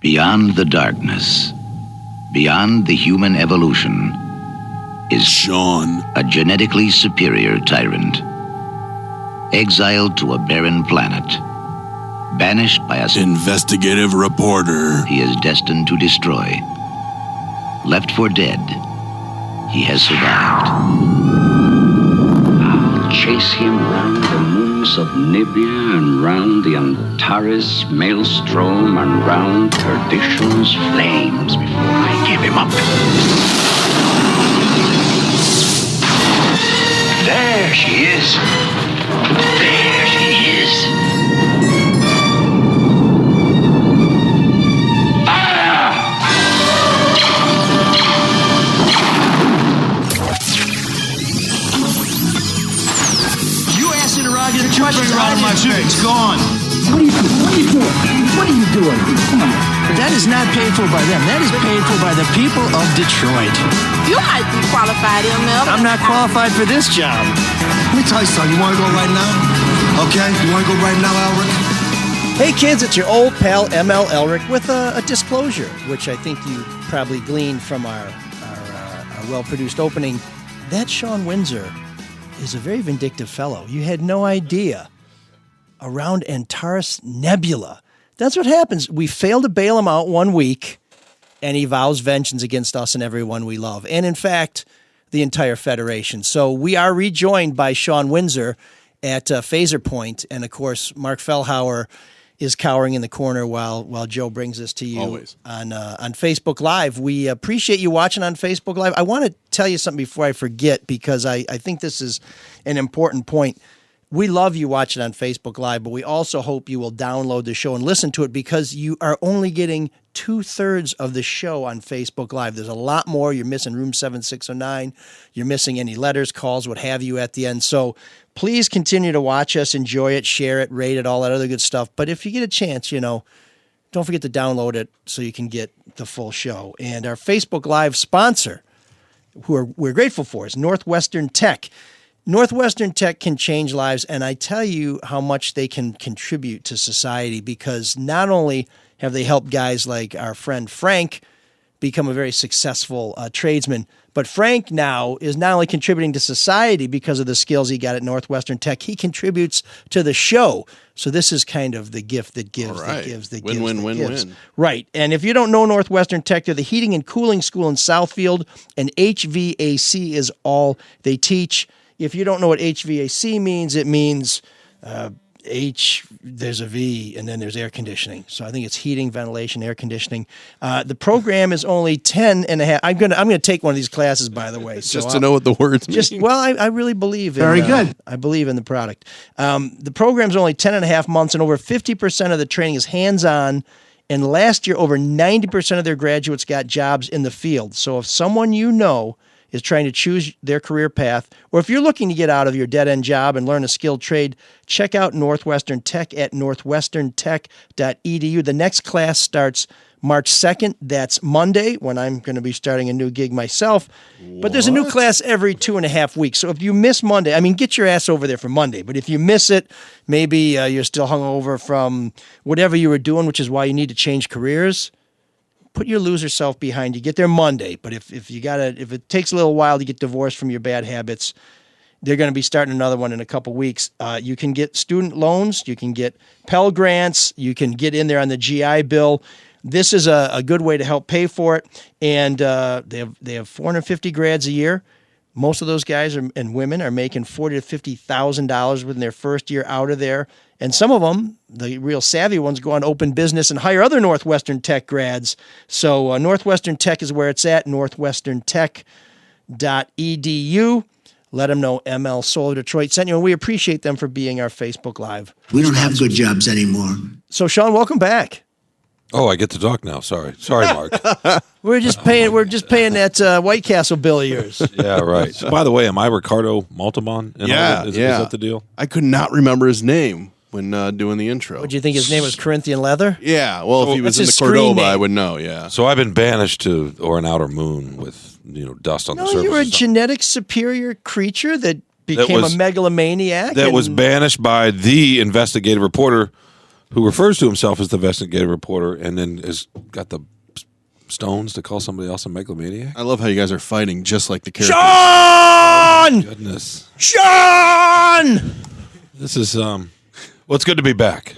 Beyond the darkness, beyond the human evolution, is Sean, a genetically superior tyrant. Exiled to a barren planet, banished by a investigative reporter. he is destined to destroy. Left for dead, he has survived. I'll chase him round the moons of Nibia and round the Antares maelstrom and round perdition's flames before I give him up. There she is. There she is. Bring her out of my face. It's gone. What are you doing? What are you doing? Come on. But that is not paid for by them. That is paid for by the people of Detroit. You might be qualified, ML. I'm not qualified for this job. Let me tell you something. You want to go right now? Okay? You want to go right now, Elric? Hey kids, it's your old pal ML Elric with a disclosure, which I think you probably gleaned from our well-produced opening. That Sean Windsor is a very vindictive fellow. You had no idea. Around Antares Nebula. That's what happens. We fail to bail him out 1 week, and he vows vengeance against us and everyone we love. And in fact, the entire Federation. So we are rejoined by Sean Windsor at Phaser Point. And of course, Mark Fellhauer is cowering in the corner while Joe brings this to you Always. on Facebook Live. We appreciate you watching on Facebook Live. I want to tell you something before I forget, because I think this is an important point. We love you watching on Facebook Live, but we also hope you will download the show and listen to it, because you are only getting 2/3 of the show on Facebook Live. There's a lot more. You're missing Room 7609. You're missing any letters, calls, what have you at the end. So please continue to watch us, enjoy it, share it, rate it, all that other good stuff. But if you get a chance, don't forget to download it so you can get the full show. And our Facebook Live sponsor, who we're grateful for, is Northwestern Tech. Northwestern Tech can change lives, and I tell you how much they can contribute to society, because not only have they helped guys like our friend Frank become a very successful tradesman, but Frank now is not only contributing to society because of the skills he got at Northwestern Tech, he contributes to the show. So this is kind of the gift that gives, All right. that gives, that Win, gives, win, that win, gives. win. Right. And if you don't know Northwestern Tech, they're the heating and cooling school in Southfield, and HVAC is all they teach. If you don't know what HVAC means, it means there's a V, and then there's air conditioning. So I think it's heating, ventilation, air conditioning. The program is only 10 and a half. I'm gonna take one of these classes, by the way. Just to know what the words mean. Well, I really believe in Very good. I believe in the product. The program's only 10 and a half months, and over 50% of the training is hands-on. And last year, over 90% of their graduates got jobs in the field. So if someone you know is trying to choose their career path, or if you're looking to get out of your dead-end job and learn a skilled trade, check out Northwestern Tech at northwesterntech.edu. The next class starts March 2nd. That's Monday, when I'm going to be starting a new gig myself. But there's a new class every 2.5 weeks. So if you miss Monday, get your ass over there for Monday. But if you miss it, maybe you're still hungover from whatever you were doing, which is why you need to change careers. Put your loser self behind you. Get there Monday. But if it takes a little while to get divorced from your bad habits, they're going to be starting another one in a couple weeks. You can get student loans. You can get Pell Grants. You can get in there on the GI Bill. This is a good way to help pay for it. And they have 450 grads a year. Most of those guys and women are making $40,000 to $50,000 within their first year out of there. And some of them, the real savvy ones, go on open business and hire other Northwestern Tech grads. So Northwestern Tech is where it's at, northwesterntech.edu. Let them know ML Solar Detroit sent you, and we appreciate them for being our Facebook Live. We don't have good jobs anymore. So, Sean, welcome back. Oh, I get to talk now. Sorry, Mark. We're just paying that White Castle bill of yours. Yeah, right. So, by the way, am I Ricardo Montalban? Yeah, Is that the deal? I could not remember his name when doing the intro. Would you think his name was Corinthian Leather? Yeah, well, if he was in the That's his screen Cordoba, name. I would know, yeah. So I've been banished to an outer moon with dust on the surface. No, you were a or something. genetic superior creature that became a megalomaniac. That was banished by the investigative reporter who refers to himself as the investigative reporter, and then has got the stones to call somebody else a megalomaniac. I love how you guys are fighting just like the characters. Sean! Goodness, Sean! this is well, it's good to be back.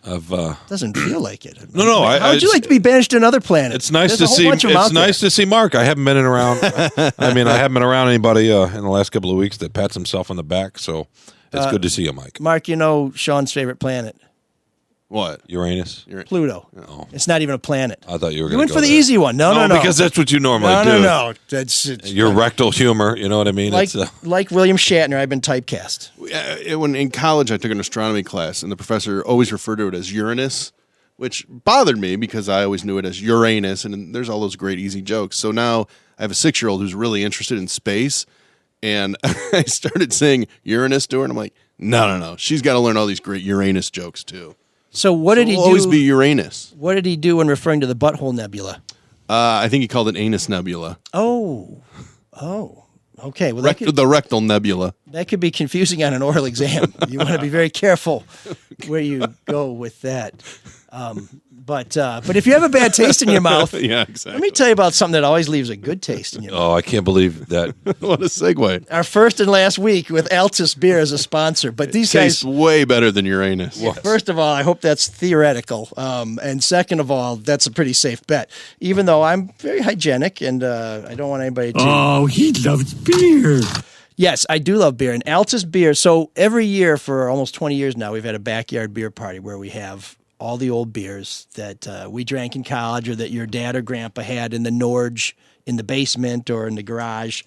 Doesn't feel like it. No. How would you like to be banished to another planet? It's nice There's to a whole see. bunch of 'em out It's nice to see Mark. I haven't been in around. I mean, I haven't been around anybody in the last couple of weeks that pats himself on the back. So it's good to see you, Mike. Mark, you know Sean's favorite planet, What? Uranus. Pluto. Oh. It's not even a planet. I thought you were You going went to for the easy one. No. because that's what you normally do. No. That's Your rectal humor. You know what I mean? like It's, like William Shatner. I've been typecast. When in college, I took an astronomy class, and the professor always referred to it as Uranus, which bothered me because I always knew it as Uranus, and there's all those great easy jokes. So now I have a 6-year-old who's really interested in space, and I started saying Uranus to her, and I'm like, no. She's got to learn all these great Uranus jokes, too. So what did he It'll do? always be Uranus. What did he do when referring to the Butthole Nebula? I think he called it Anus Nebula. Oh. Okay. Well, The rectal nebula. that could be confusing on an oral exam. You want to be very careful where you go with that. But if you have a bad taste in your mouth, Yeah, exactly. let me tell you about something that always leaves a good taste in your mouth. oh, I can't believe that. What a segue. Our first and last week with Altus Beer as a sponsor, but these Tastes guys. way better than Uranus. First of all, I hope that's theoretical, and second of all, that's a pretty safe bet. Even though I'm very hygienic and I don't want anybody to. Oh, he loves beer. Yes, I do love beer, and Altus Beer. So every year for almost 20 years now, we've had a backyard beer party where we have all the old beers that we drank in college or that your dad or grandpa had in the Norge in the basement or in the garage.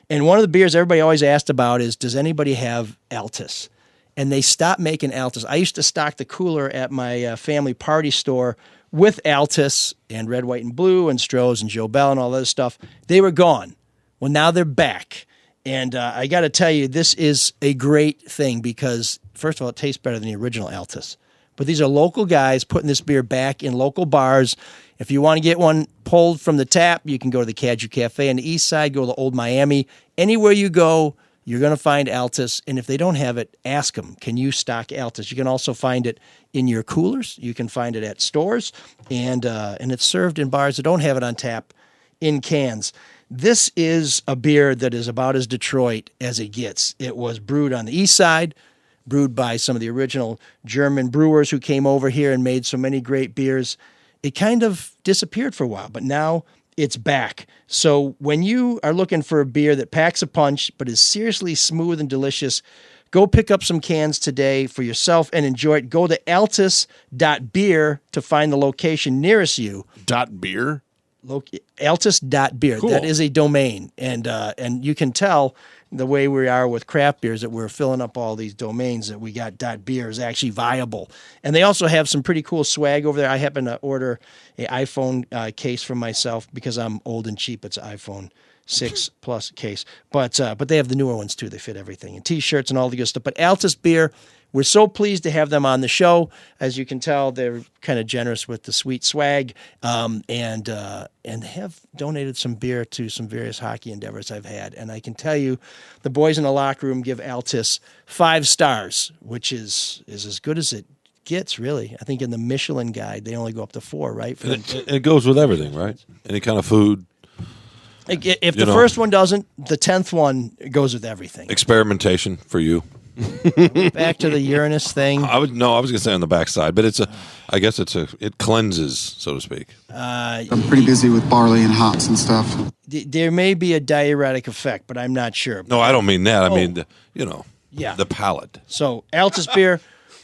And one of the beers everybody always asked about is, does anybody have Altus? And they stopped making Altus. I used to stock the cooler at my family party store with Altus and Red, White, and Blue and Stroh's and Joe Bell and all that stuff. They were gone. Well, now they're back. And I got to tell you, this is a great thing because, first of all, it tastes better than the original Altus. But these are local guys putting this beer back in local bars. If you want to get one pulled from the tap, you can go to the Caju Cafe on the east side, go to Old Miami. Anywhere you go, you're going to find Altus. And if they don't have it, ask them, can you stock Altus? You can also find it in your coolers. You can find it at stores. And it's served in bars that don't have it on tap in cans. This is a beer that is about as Detroit as it gets. It was brewed on the east side, brewed by some of the original German brewers who came over here and made so many great beers. It kind of disappeared for a while, but now it's back. So when you are looking for a beer that packs a punch but is seriously smooth and delicious, go pick up some cans today for yourself and enjoy it. Go to altus.beer to find the location nearest you. .beer? Altus.beer. Cool. That is a domain. And you can tell the way we are with craft beers that we're filling up all these domains that we got .beer is actually viable. And they also have some pretty cool swag over there. I happen to order an iPhone case for myself because I'm old and cheap. It's an iPhone 6 Plus case. But they have the newer ones too. They fit everything. And T-shirts and all the good stuff. But Altus Beer, we're so pleased to have them on the show. As you can tell, they're kind of generous with the sweet swag, and have donated some beer to some various hockey endeavors I've had. And I can tell you, the boys in the locker room give Altus 5 stars, which is as good as it gets, really. I think in the Michelin Guide, they only go up to 4, right? It goes with everything, right? Any kind of food. If the first one doesn't, the 10th one goes with everything. Experimentation for you. Back to the Uranus thing. I was going to say on the backside, but I guess it cleanses, so to speak. I'm pretty busy with barley and hops and stuff. There may be a diuretic effect, but I'm not sure. No, I don't mean that. I mean, the palate. So, Altus Beer,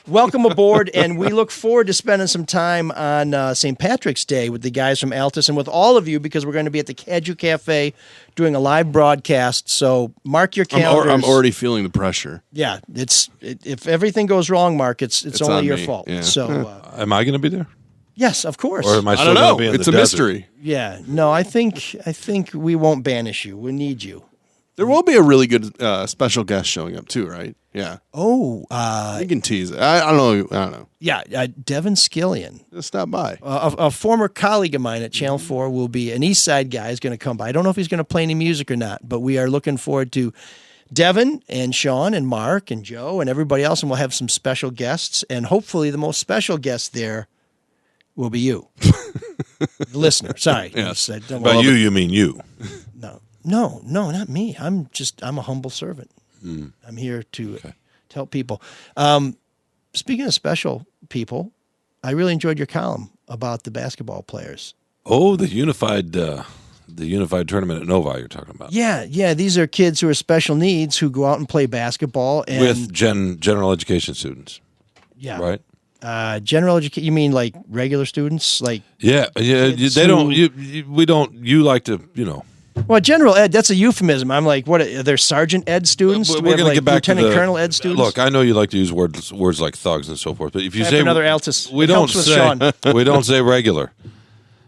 welcome aboard, and we look forward to spending some time on St. Patrick's Day with the guys from Altus and with all of you because we're going to be at the Caju Cafe doing a live broadcast. So mark your calendars. I'm already feeling the pressure. Yeah, if everything goes wrong, Mark, it's only your fault. Yeah. So, am I going to be there? Yes, of course. Or am I I still don't going know. to be in It's the a desert? mystery. Yeah, no, I think we won't banish you. We need you. There will be a really good special guest showing up too, right? Yeah. Oh, You can tease it. I don't know. yeah, Devin Skillion. Just stop by. A former colleague of mine at Channel 4 will be an East Side guy is going to come by. I don't know if he's going to play any music or not, but we are looking forward to Devin and Sean and Mark and Joe and everybody else, and we'll have some special guests. And hopefully the most special guest there will be you, the listener. Sorry. Yes. By you mean you. No, not me. I'm a humble servant. I'm here to help people. Speaking of special people, I really enjoyed your column about the basketball players. Oh, the unified tournament at Novi you're talking about. Yeah. These are kids who are special needs who go out and play basketball and with general education students. Yeah. Right. General education. You mean like regular students? Like they don't. We don't. You like to, Well, general ed, that's a euphemism. I'm like, what are there sergeant ed students? We're going to get back lieutenant to colonel ed students. Look, I know you like to use words like thugs and so forth, but if you say another Altus, we don't say we don't say regular,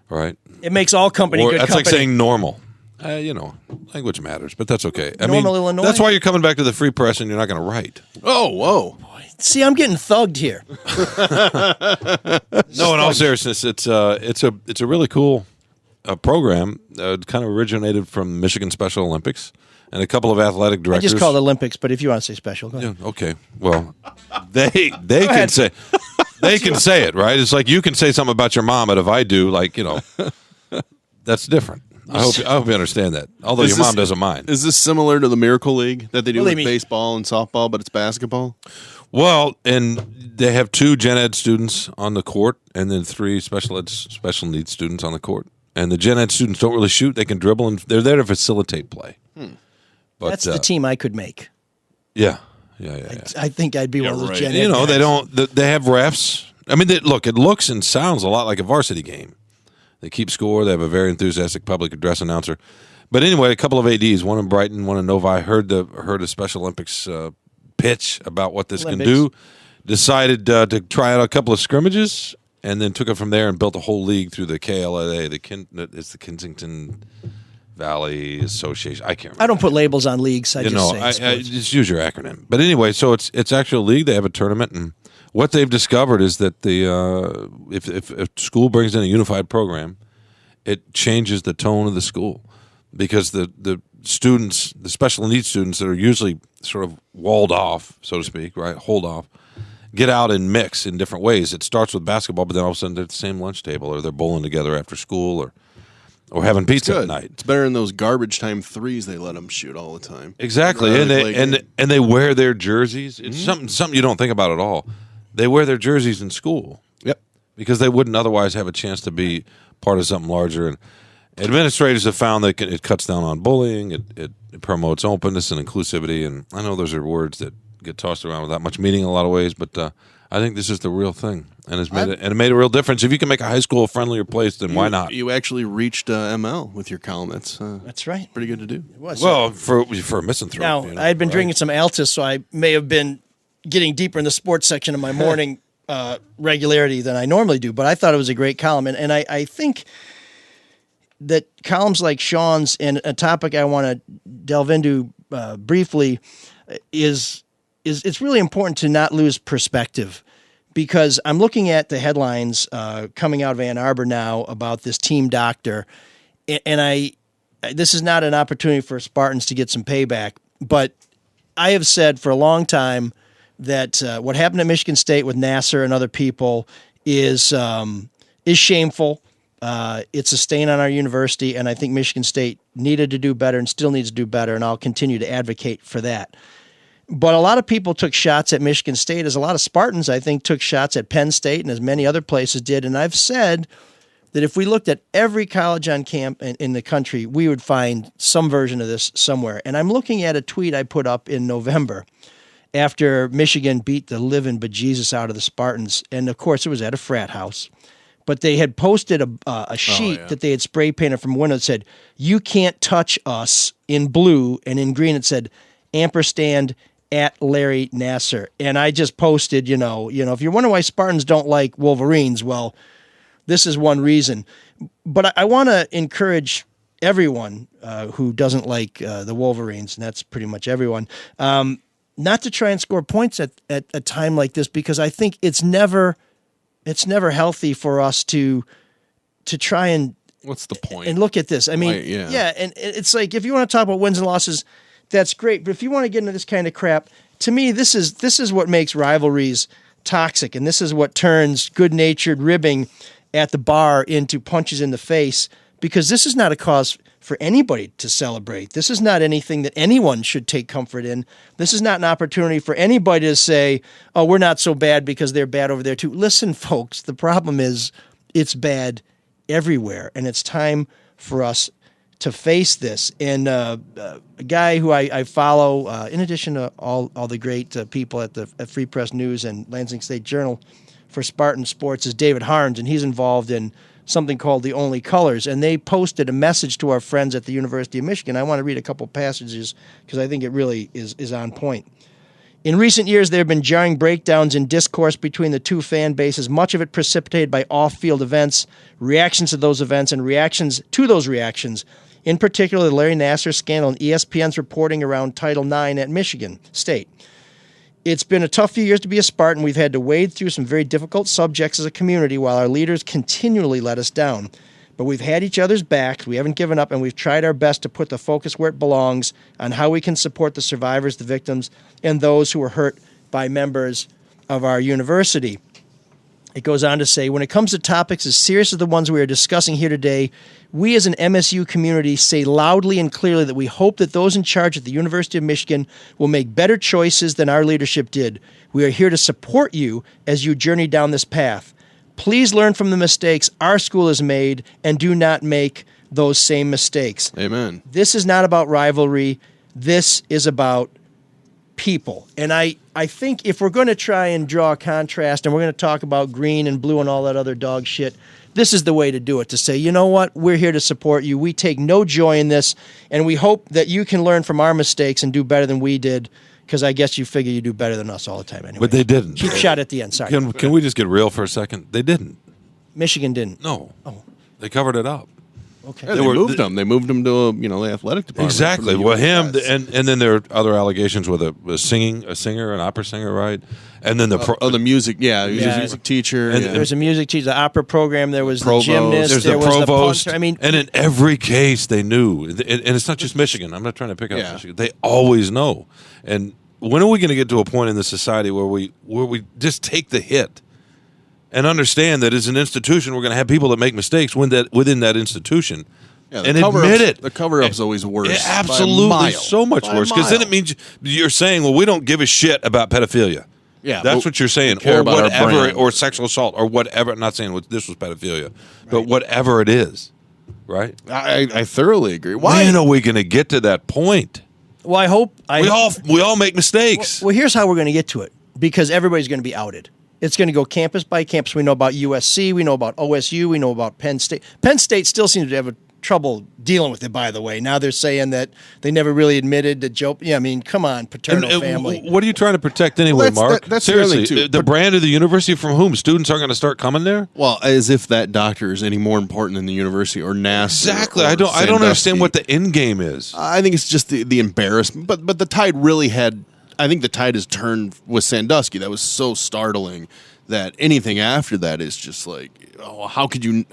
right? It makes all company good that's company. like saying normal. Language matters, but that's okay. Normal Illinois. That's why you're coming back to the free press and you're not going to write. Oh, whoa. See, I'm getting thugged here. No, in all seriousness, it's a really cool program. Kind of originated from Michigan Special Olympics and a couple of athletic directors. I just call it Olympics, but if you want to say special, go ahead. Yeah, okay. Well, they can say it, right? It's like you can say something about your mom, but if I do, that's different. I hope you understand that. Although your mom doesn't mind. Is this similar to the Miracle League that they do with mean? baseball and softball, but it's basketball? Well, and they have 2 gen ed students on the court, and then 3 special needs students on the court. And the gen ed students don't really shoot; they can dribble, and they're there to facilitate play. But, that's the team I could make. Yeah. I think I'd be one of those gen ed they guys. don't. They have refs. I mean, it looks and sounds a lot like a varsity game. They keep score. They have a very enthusiastic public address announcer. But anyway, a couple of ADs, one in Brighton, one in Novi, heard a Special Olympics pitch about what this can do, decided to try out a couple of scrimmages, and then took it from there and built a whole league through the KLAA. It's the Kensington Valley Association. I can't remember. I don't put labels on leagues. I just use your acronym. But anyway, so it's actually a league. They have a tournament, and what they've discovered is that if a school brings in a unified program, it changes the tone of the school because the students, the special needs students that are usually sort of walled off, so to speak, right, hold off, get out and mix in different ways. It starts with basketball, but then all of a sudden they're at the same lunch table, or they're bowling together after school, or having pizza at night. It's better than those garbage time threes they let them shoot all the time. Exactly, and they wear their jerseys. It's something you don't think about at all. They wear their jerseys in school. Yep, because they wouldn't otherwise have a chance to be part of something larger. And administrators have found that it cuts down on bullying. It promotes openness and inclusivity. And I know those are words that get tossed around without much meaning in a lot of ways, but I think this is the real thing, and it made a real difference. If you can make a high school a friendlier place, then why not? You actually reached ML with your column. That's right. Pretty good to do. It was. Well, for a misanthrope. Now, I had been drinking some Altus, so I may have been getting deeper in the sports section of my morning regularity than I normally do, but I thought it was a great column. And I think that columns like Sean's, and a topic I want to delve into briefly, is it's really important to not lose perspective, because I'm looking at the headlines coming out of Ann Arbor now about this team doctor, and this is not an opportunity for Spartans to get some payback, but I have said for a long time that what happened at Michigan State with Nasser and other people is shameful. It's a stain on our university, and I think Michigan State needed to do better and still needs to do better, and I'll continue to advocate for that. But a lot of people took shots at Michigan State, as a lot of Spartans, I think, took shots at Penn State, and as many other places did. And I've said that if we looked at every college on campus in the country, we would find some version of this somewhere. And I'm looking at a tweet I put up in November after Michigan beat the living bejesus out of the Spartans. And, of course, it was at a frat house. But they had posted a sheet that they had spray painted from a window that said, "You can't touch us," in blue, and in green it said, ampersand at Larry Nasser. And I just posted, if you're wondering why Spartans don't like Wolverines, well, this is one reason. But I want to encourage everyone who doesn't like the Wolverines, and that's pretty much everyone, not to try and score points at a time like this, because I think it's never healthy for us to try and what's the point? And look at this. I mean, and it's like, if you want to talk about wins and losses, that's great. But if you want to get into this kind of crap, to me, this is what makes rivalries toxic, and this is what turns good-natured ribbing at the bar into punches in the face, because this is not a cause for anybody to celebrate. This is not anything that anyone should take comfort in. This is not an opportunity for anybody to say, oh, we're not so bad because they're bad over there too. Listen, folks, the problem is it's bad everywhere, and it's time for us to face this. And a guy who I follow, in addition to all the great people at Free Press News and Lansing State Journal for Spartan Sports, is David Harns, and he's involved in something called The Only Colors. And they posted a message to our friends at the University of Michigan. I want to read a couple passages because I think it really is on point. In recent years, there have been jarring breakdowns in discourse between the two fan bases, much of it precipitated by off-field events, reactions to those events, and reactions to those reactions. In particular, the Larry Nassar scandal and ESPN's reporting around Title IX at Michigan State. It's been a tough few years to be a Spartan. We've had to wade through some very difficult subjects as a community while our leaders continually let us down. But we've had each other's backs, we haven't given up, and we've tried our best to put the focus where it belongs on how we can support the survivors, the victims, and those who were hurt by members of our university. It goes on to say, when it comes to topics as serious as the ones we are discussing here today, we as an MSU community say loudly and clearly that we hope that those in charge at the University of Michigan will make better choices than our leadership did. We are here to support you as you journey down this path. Please learn from the mistakes our school has made and do not make those same mistakes. Amen. This is not about rivalry. This is about people. And I think if we're going to try and draw a contrast and we're going to talk about green and blue and all that other dog shit, this is the way to do it, to say, you know what, we're here to support you. We take no joy in this, and we hope that you can learn from our mistakes and do better than we did, because I guess you figure you do better than us all the time anyway. But they didn't. Cheap shot at the end, sorry. Can we just get real for a second? They didn't. Michigan didn't. No. Oh. They covered it up. Okay. Yeah, they moved them. They moved them to the athletic department. Exactly. Well, him and then there are other allegations with a singer, an opera singer, right? And then the music, he was a music teacher. And there was a music teacher, the opera program. There was provost. the gymnast. There's the provost. The punter. I mean, and in every case, they knew. And it's not just Michigan. I'm not trying to pick on Michigan. They always know. And when are we going to get to a point in the society where we just take the hit and understand that as an institution, we're going to have people that make mistakes within that institution, and admit it? The cover-up is always worse. Absolutely, so much worse. Because then it means you're saying, well, we don't give a shit about pedophilia. Yeah, that's what you're saying, or whatever, or sexual assault, or whatever. I'm not saying this was pedophilia, but whatever it is, right? I thoroughly agree. When are we going to get to that point? Well, I hope we all make mistakes. Well, here's how we're going to get to it, because everybody's going to be outed. It's going to go campus by campus. We know about USC. We know about OSU. We know about Penn State. Penn State still seems to have trouble dealing with it, by the way. Now they're saying that they never really admitted to Joe. Yeah, I mean, come on, paternal family. What are you trying to protect anyway, Mark? That's seriously, the brand of the university from whom? Students aren't going to start coming there? Well, as if that doctor is any more important than the university or NASA. Exactly. I don't understand what the end game is. I think it's just the embarrassment. But the Tide really had. I think the tide has turned with Sandusky. That was so startling that anything after that is just like, oh, how could you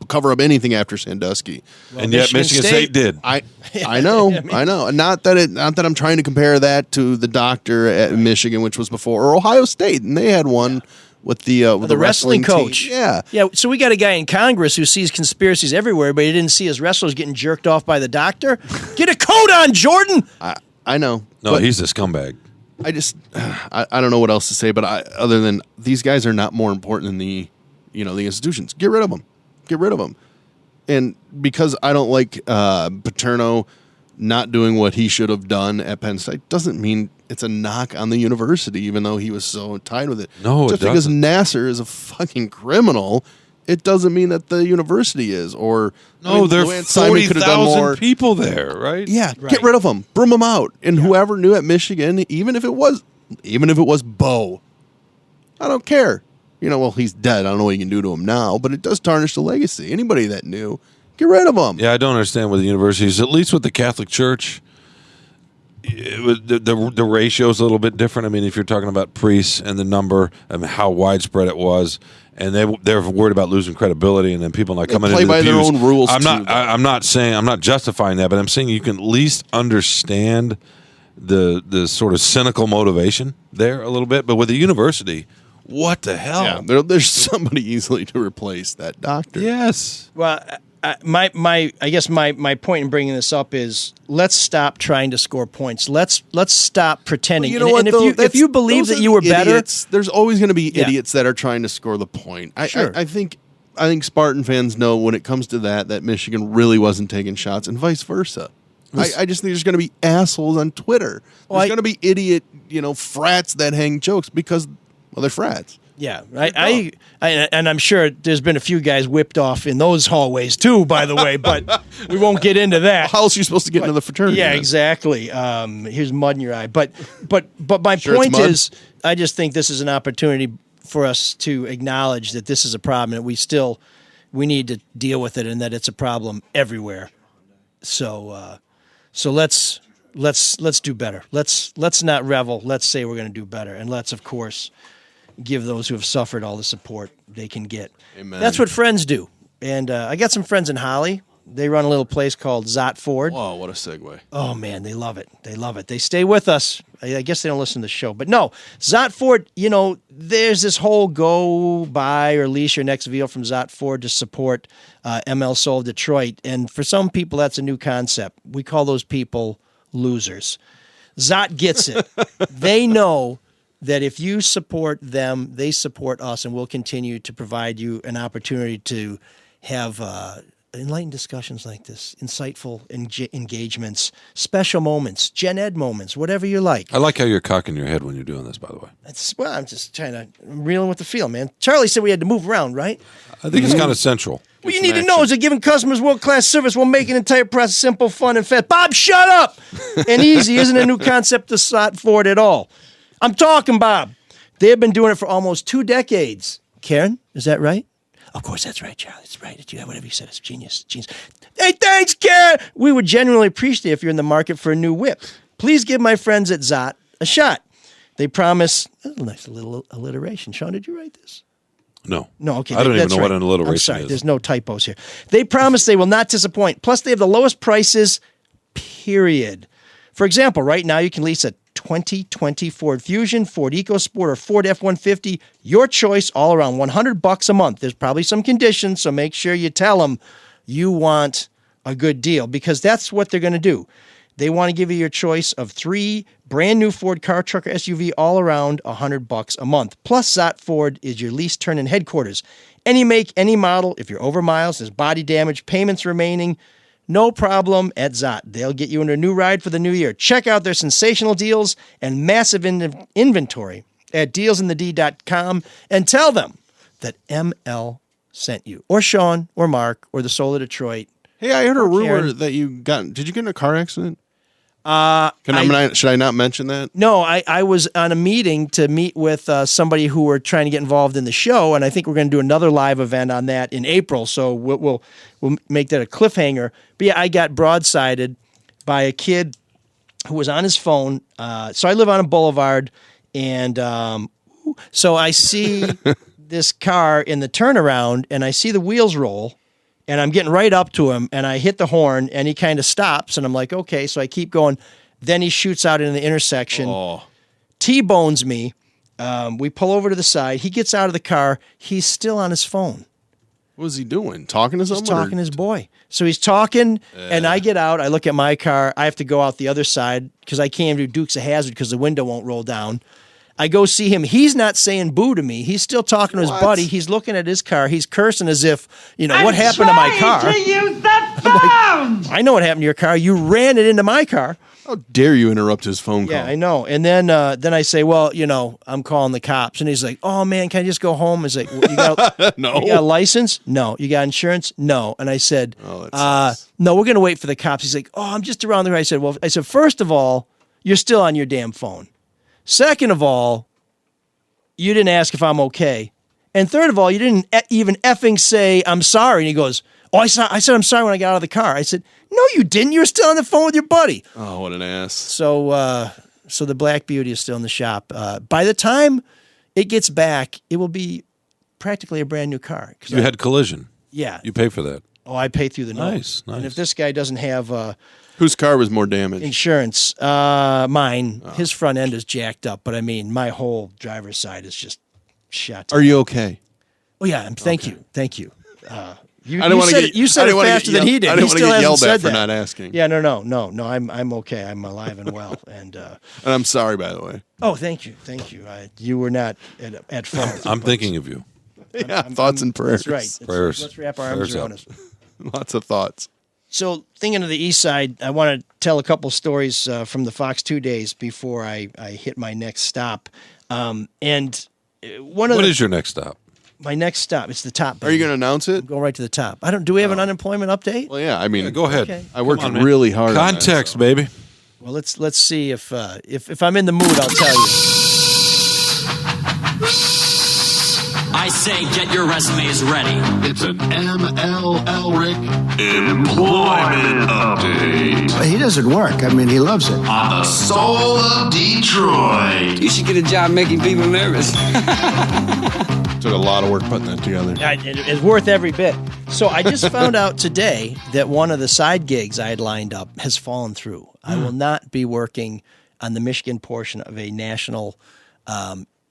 cover up anything after Sandusky? Well, and yet Michigan State did. I know, I know. Not that I'm trying to compare that to the doctor at Michigan, which was before, or Ohio State, and they had one. With the wrestling coach. Team. Yeah. So we got a guy in Congress who sees conspiracies everywhere, but he didn't see his wrestlers getting jerked off by the doctor. Get a coat on, Jordan. I know. No, he's a scumbag. I don't know what else to say, but other than these guys are not more important than the institutions. Get rid of them. Get rid of them. And because I don't like Paterno not doing what he should have done at Penn State doesn't mean it's a knock on the university, even though he was so tied with it. No, just because Nassar is a fucking criminal, it doesn't mean that the university is. Or there are 40,000 people there, right? Yeah, right. Get rid of them, broom them out, and whoever knew at Michigan, even if it was Bo, I don't care. He's dead. I don't know what you can do to him now, but it does tarnish the legacy. Anybody that knew, get rid of them. Yeah, I don't understand with the universities. At least with the Catholic Church, the ratio is a little bit different. I mean, if you're talking about priests and the number and how widespread it was, and they're worried about losing credibility, and then people not coming into the pews. They play by their own rules. I'm not saying, I'm not justifying that, but I'm saying you can at least understand the sort of cynical motivation there a little bit. But with the university, what the hell? Yeah, there's somebody easily to replace that doctor. Yes. Well, I guess my point in bringing this up is let's stop trying to score points. Let's stop pretending. Well, you know what? If you believe that you were better, there's always going to be idiots that are trying to score the point. Sure. I think Spartan fans know when it comes to that Michigan really wasn't taking shots, and vice versa. I just think there's going to be assholes on Twitter. There's going to be idiot, frats that hang jokes because, well, they're frats. Yeah, and I'm sure there's been a few guys whipped off in those hallways too, by the way, but we won't get into that. How else are you supposed to get into the fraternity? Yeah, exactly. Here's mud in your eye. But my point is, I just think this is an opportunity for us to acknowledge that this is a problem, and we need to deal with it, and that it's a problem everywhere. So let's do better. Let's not revel. Let's say we're going to do better, and let's, of course, give those who have suffered all the support they can get. Amen. That's what friends do. And I got some friends in Holly. They run a little place called Zott Ford. Wow, what a segue. Oh, man, they love it. They love it. They stay with us. I guess they don't listen to the show. But no, Zott Ford, there's this whole go buy or lease your next vehicle from Zott Ford to support ML Soul of Detroit. And for some people, that's a new concept. We call those people losers. Zott gets it. They know that if you support them, they support us, and we'll continue to provide you an opportunity to have enlightened discussions like this, insightful engagements, special moments, Gen Ed moments, whatever you like. I like how you're cocking your head when you're doing this, by the way. I'm just I'm reeling with the feel, man. Charlie said we had to move around, right? I think it's kind of central. What you need to know is that giving customers world-class service will make an entire process simple, fun, and fast. Bob, shut up! And easy isn't a new concept to Zott Ford at all. I'm talking, Bob. They have been doing it for almost 2 decades. Karen, is that right? Of course, that's right, Charlie. It's right. Whatever you said, it's genius. Hey, thanks, Karen. We would genuinely appreciate if you're in the market for a new whip. Please give my friends at Zott a shot. They promise. Oh, nice little alliteration. Sean, did you write this? No. No, okay. I don't even know what an I'm alliteration sorry, is. there's no typos here. They promise they will not disappoint. Plus, they have the lowest prices, period. For example, right now you can lease a 2020 Ford Fusion, Ford EcoSport, or Ford F-150. Your choice, all around $100 a month. There's probably some conditions, so make sure you tell them you want a good deal, because that's what they're going to do. They want to give you your choice of 3 brand new Ford car, truck, or SUV, all around $100 a month. Plus, Zott Ford is your lease turn-in headquarters. Any make, any model. If you're over miles, there's body damage, payments remaining, no problem at Zott. They'll get you into a new ride for the new year. Check out their sensational deals and massive inventory at dealsinthed.com and tell them that ML sent you, or Sean, or Mark, or the Soul of Detroit. Hey, I heard a rumor Karen. that did you get in a car accident? Should I not mention that? No, I was on a meeting to meet with somebody who were trying to get involved in the show, and I think we're going to do another live event on that in April. So we'll make that a cliffhanger. But yeah, I got broadsided by a kid who was on his phone. So I live on a boulevard, and so I see this car in the turnaround, and I see the wheels roll. And I'm getting right up to him, and I hit the horn, and he kind of stops, and I'm like, okay, so I keep going. Then he shoots out into the intersection, T-bones me. We pull over to the side. He gets out of the car. He's still on his phone. What was he doing? Talking to someone? He's talking to his boy. So he's talking, and I get out. I look at my car. I have to go out the other side because I can't do Dukes of Hazzard because the window won't roll down. I go see him. He's not saying boo to me. He's still talking to his buddy. He's looking at his car. He's cursing as if, what happened to my car? To use the phone! I know what happened to your car. You ran it into my car. How dare you interrupt his phone call? Yeah, I know. And then I say, well, I'm calling the cops. And he's like, oh, man, can I just go home? He's like, well, you got No. You got a license? No. You got insurance? No. And I said, no, we're going to wait for the cops. He's like, oh, I'm just around the corner. I said, first of all, you're still on your damn phone. Second of all, you didn't ask if I'm okay. And third of all, you didn't even effing say, I'm sorry. And he goes, oh, I said I'm sorry when I got out of the car. I said, no, you didn't. You were still on the phone with your buddy. Oh, what an ass. So the Black Beauty is still in the shop. By the time it gets back, it will be practically a brand new car. You had collision. Yeah. You pay for that. Oh, I pay through the Nice, nose. And nice. if this guy doesn't have Whose car was more damaged? insurance, mine, his front end is jacked up, but I mean, my whole driver's side is just shot. Are you okay? Oh yeah, thank you. You, I didn't want to get. you said I didn't it wanna faster get than he yelled- did. I He didn't want to still get hasn't yelled said at for that. not asking. Yeah, no. I'm okay. I'm alive and well. And And I'm sorry, by the way. oh, thank you. You were not at fault. I'm thinking of you. Yeah, thoughts and prayers. That's right. Prayers. Let's wrap our arms Prayers around up. us. Lots of thoughts. So, thinking of the East Side, I want to tell a couple stories from the Fox 2 days before I hit my next stop. And one of What is your next stop? my next stop? It's the top. Are you going to announce it? go right to the top? I don't. Do we have an unemployment update? Well, yeah. I mean, Yeah, go ahead. Okay. I worked Come on, man. really hard. on that, Context, so. baby. Well, let's see if I'm in the mood. I'll tell you. I say get your resumes ready. It's an MLL Rick Employment update He doesn't work. I mean, he loves it. on the soul of Detroit. You should get a job making people nervous. Took a lot of work putting that together. It's worth every bit. So I just found out today that one of the side gigs I had lined up has fallen through. I will not be working on the Michigan portion of a national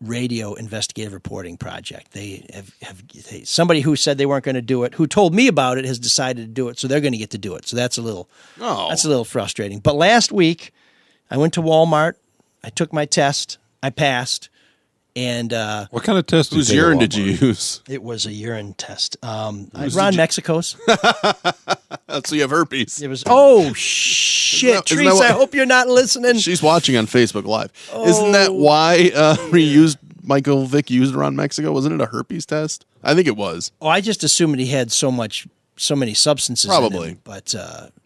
radio investigative reporting project. They somebody who said they weren't going to do it, who told me about it, has decided to do it, so they're going to get to do it. So that's a little frustrating. But last week, I went to Walmart. I took my test. I passed. And What kind of test? Whose did you take urine at did you Walmart? use? it was a urine test. Ron Mexico's. So you have herpes. It was. Oh shit, Isn't that Teresa! what- I hope you're not listening. She's watching on Facebook Live. Isn't that why Michael Vick used around Mexico? Wasn't it a herpes test? I think it was. Oh, I just assumed he had so many substances. Probably. in him, but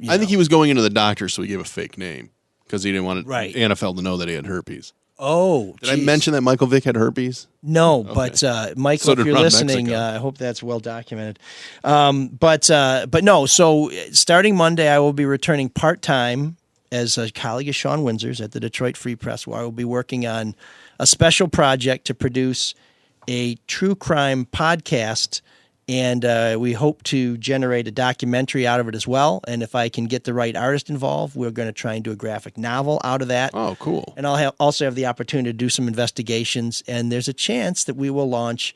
I think he was going into the doctor, so he gave a fake name because he didn't want Right. NFL to know that he had herpes. Oh, Did I mention that Michael Vick had herpes? No, but Michael, So if did you're Ron listening, Mexico. I hope that's well documented. But no. So starting Monday, I will be returning part time as a colleague of Sean Windsor's at the Detroit Free Press, where I will be working on a special project to produce a true crime podcast. And we hope to generate a documentary out of it as well. And if I can get the right artist involved, we're going to try and do a graphic novel out of that. Oh, cool. And I'll also have the opportunity to do some investigations. And there's a chance that we will launch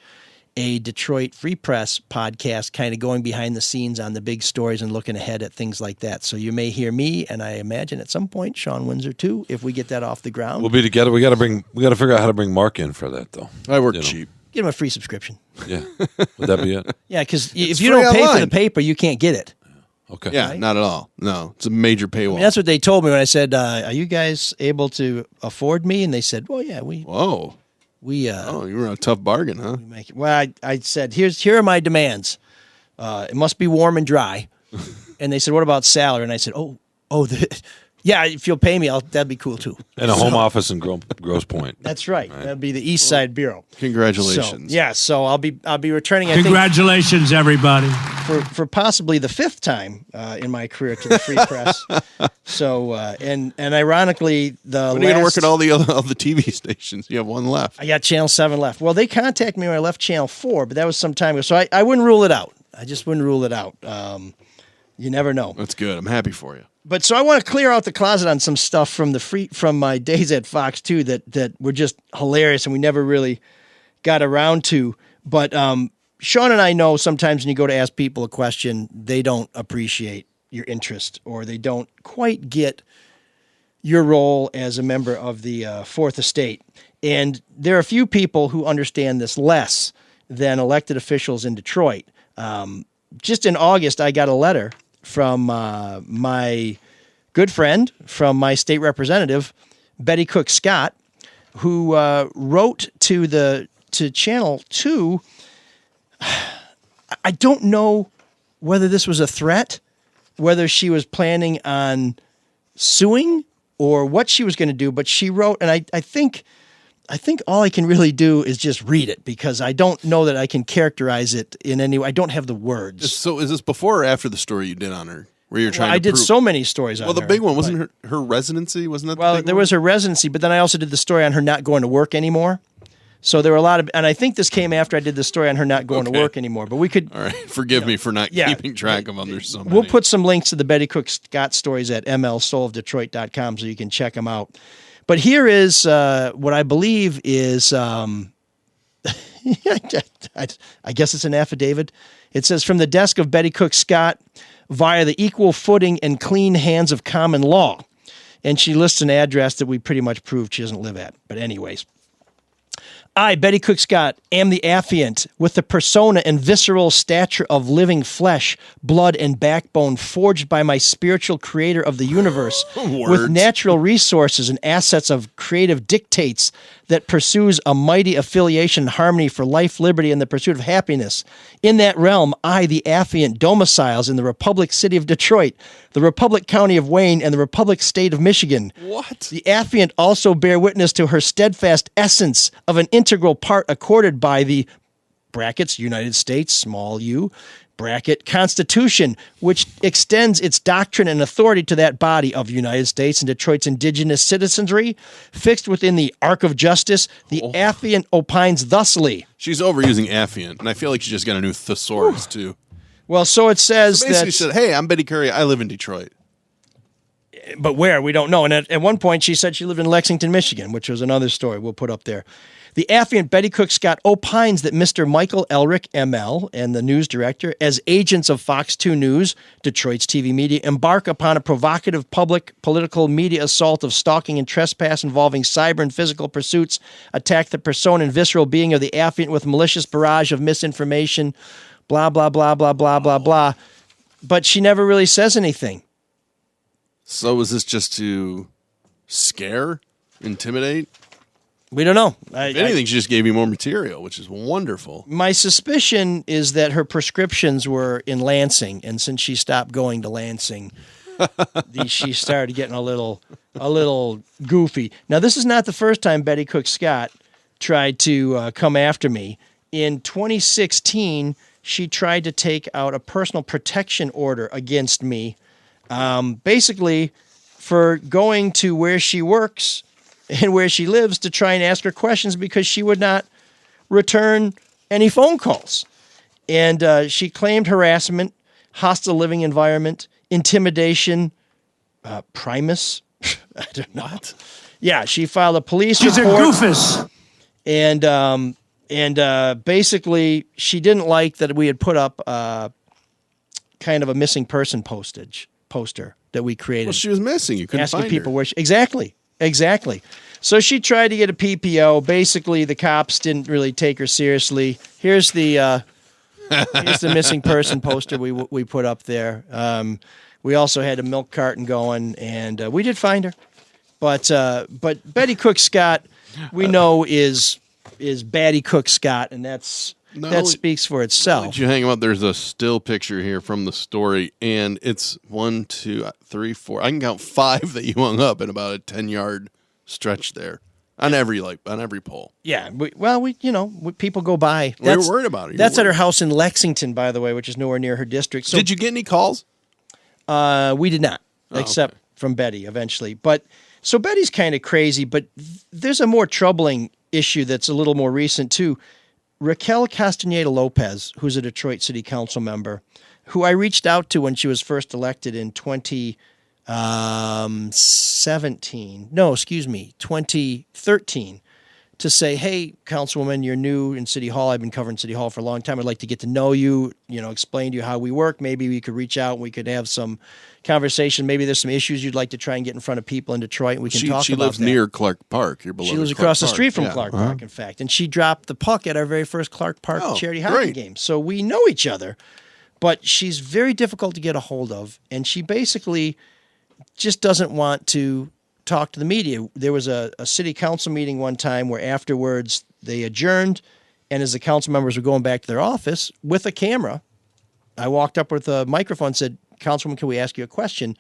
a Detroit Free Press podcast, kind of going behind the scenes on the big stories and looking ahead at things like that. So you may hear me, and I imagine at some point Sean Windsor too, if we get that off the ground. We'll be together. We got to figure out how to bring Mark in for that, though. I work You know. cheap. Get him a free subscription. Yeah. Would that be it? Yeah, because if It's you don't free pay for online. the paper, you can't get it. Okay. Yeah, Right? not at all. No, it's a major paywall. I mean, that's what they told me when I said, "Are you guys able to afford me?" And they said, "Well, yeah, we Whoa. we Oh, you were a tough bargain, huh? make it." Well, I said, here are my demands. It must be warm and dry. And they said, "What about salary?" And I said, yeah, if you'll pay me, that'd be cool too. And a home office in Grosse Pointe. That's right. That'd be the East Side Bureau. Congratulations. So, yeah, so I'll be returning. I think Congratulations, everybody. for possibly the fifth time in my career to the Free Press. So and ironically, When are you going to work at all the TV stations? You have one left. I got Channel 7 left. Well, they contacted me when I left Channel 4, but that was some time ago. So I wouldn't rule it out. I just wouldn't rule it out. You never know. That's good. I'm happy for you. But so I want to clear out the closet on some stuff from my days at Fox 2 that were just hilarious and we never really got around to. But Sean and I know sometimes when you go to ask people a question, they don't appreciate your interest or they don't quite get your role as a member of the Fourth Estate. And there are a few people who understand this less than elected officials in Detroit. Just in August, I got a letter from my good friend, from my state representative, Betty Cook Scott, who wrote to Channel 2. I don't know whether this was a threat, whether she was planning on suing or what she was going to do, but she wrote, and I think all I can really do is just read it because I don't know that I can characterize it in any way. I don't have the words. So is this before or after the story you did on her? Where you're trying I to did prove- so many stories on her. Well, the big one wasn't her residency, wasn't that? Well, the big there one? was her residency, but then I also did the story on her not going to work anymore. So there were a lot of, and I think this came after I did the story on her not going to work anymore. But we could. All right, forgive me for not keeping track of them. There's so many. We'll put some links to the Betty Cook Scott stories at mlsoulofdetroit.com so you can check them out. But here is what I believe is, I guess it's an affidavit. It says, from the desk of Betty Cook Scott via the equal footing and clean hands of common law. And she lists an address that we pretty much proved she doesn't live at. But anyways. I, Betty Cook Scott, am the affiant with the persona and visceral stature of living flesh, blood, and backbone forged by my spiritual creator of the universe with natural resources and assets of creative dictates that pursues a mighty affiliation and harmony for life, liberty, and the pursuit of happiness. In that realm, I, the affiant, domiciles in the Republic City of Detroit, the Republic County of Wayne, and the Republic State of Michigan. What? The affiant also bear witness to her steadfast essence of an integral part accorded by the brackets United States, small u, bracket Constitution, which extends its doctrine and authority to that body of United States and Detroit's indigenous citizenry, fixed within the arc of justice. The affiant opines thusly. She's overusing affiant, and I feel like she just got a new thesaurus too. Well, so it says so basically said, hey, I'm Betty Curry. I live in Detroit. But where? We don't know. And at one point, she said she lived in Lexington, Michigan, which was another story we'll put up there. The affiant Betty Cook Scott opines that Mr. Michael Elric, ML, and the news director, as agents of Fox 2 News, Detroit's TV media, embark upon a provocative public political media assault of stalking and trespass involving cyber and physical pursuits, attack the persona and visceral being of the affiant with malicious barrage of misinformation, blah, blah, blah, blah, blah, blah, blah. But she never really says anything. So is this just to scare, intimidate? We don't know. If anything, she just gave you more material, which is wonderful. My suspicion is that her prescriptions were in Lansing, and since she stopped going to Lansing, she started getting a little goofy. Now, this is not the first time Betty Cook Scott tried to come after me. In 2016, she tried to take out a personal protection order against me, basically for going to where she works and where she lives to try and ask her questions because she would not return any phone calls. And she claimed harassment, hostile living environment, intimidation, primus. I don't know. What? Yeah, she filed a police report. She's a goofus. And basically, she didn't like that we had put up kind of a missing person poster that we created. Well, she was missing. You couldn't asking find people her. where she, exactly. So she tried to get a PPO. Basically, the cops didn't really take her seriously. Here's the missing person poster we put up there. We also had a milk carton going, and we did find her. But Betty Cook Scott, we know is Batty Cook Scott, and that speaks for itself. Did you hang up? There's a still picture here from the story, and it's 1, 2, 3, 4. I can count 5 that you hung up in about a 10-yard stretch there on every pole. Yeah, people go by. We were worried about it. That's at her house in Lexington, by the way, which is nowhere near her district. So did you get any calls? We did not, except from Betty eventually. But so Betty's kind of crazy, but there's a more troubling issue that's a little more recent too. Raquel Castaneda Lopez, who's a Detroit City Council member, who I reached out to when she was first elected in 2013, to say, hey, Councilwoman, you're new in City Hall. I've been covering City Hall for a long time. I'd like to get to know you, explain to you how we work. Maybe we could reach out and we could have some conversation. Maybe there's some issues you'd like to try and get in front of people in Detroit, and we can talk about that. She lives near Clark Park. She lives across the street from Clark Park, in fact. And she dropped the puck at our very first Clark Park charity hockey game. So we know each other. But she's very difficult to get a hold of, and she basically just doesn't want to talk to the media. There was a city council meeting one time where afterwards they adjourned, and as the council members were going back to their office with a camera, I walked up with a microphone and said, Councilwoman, can we ask you a question?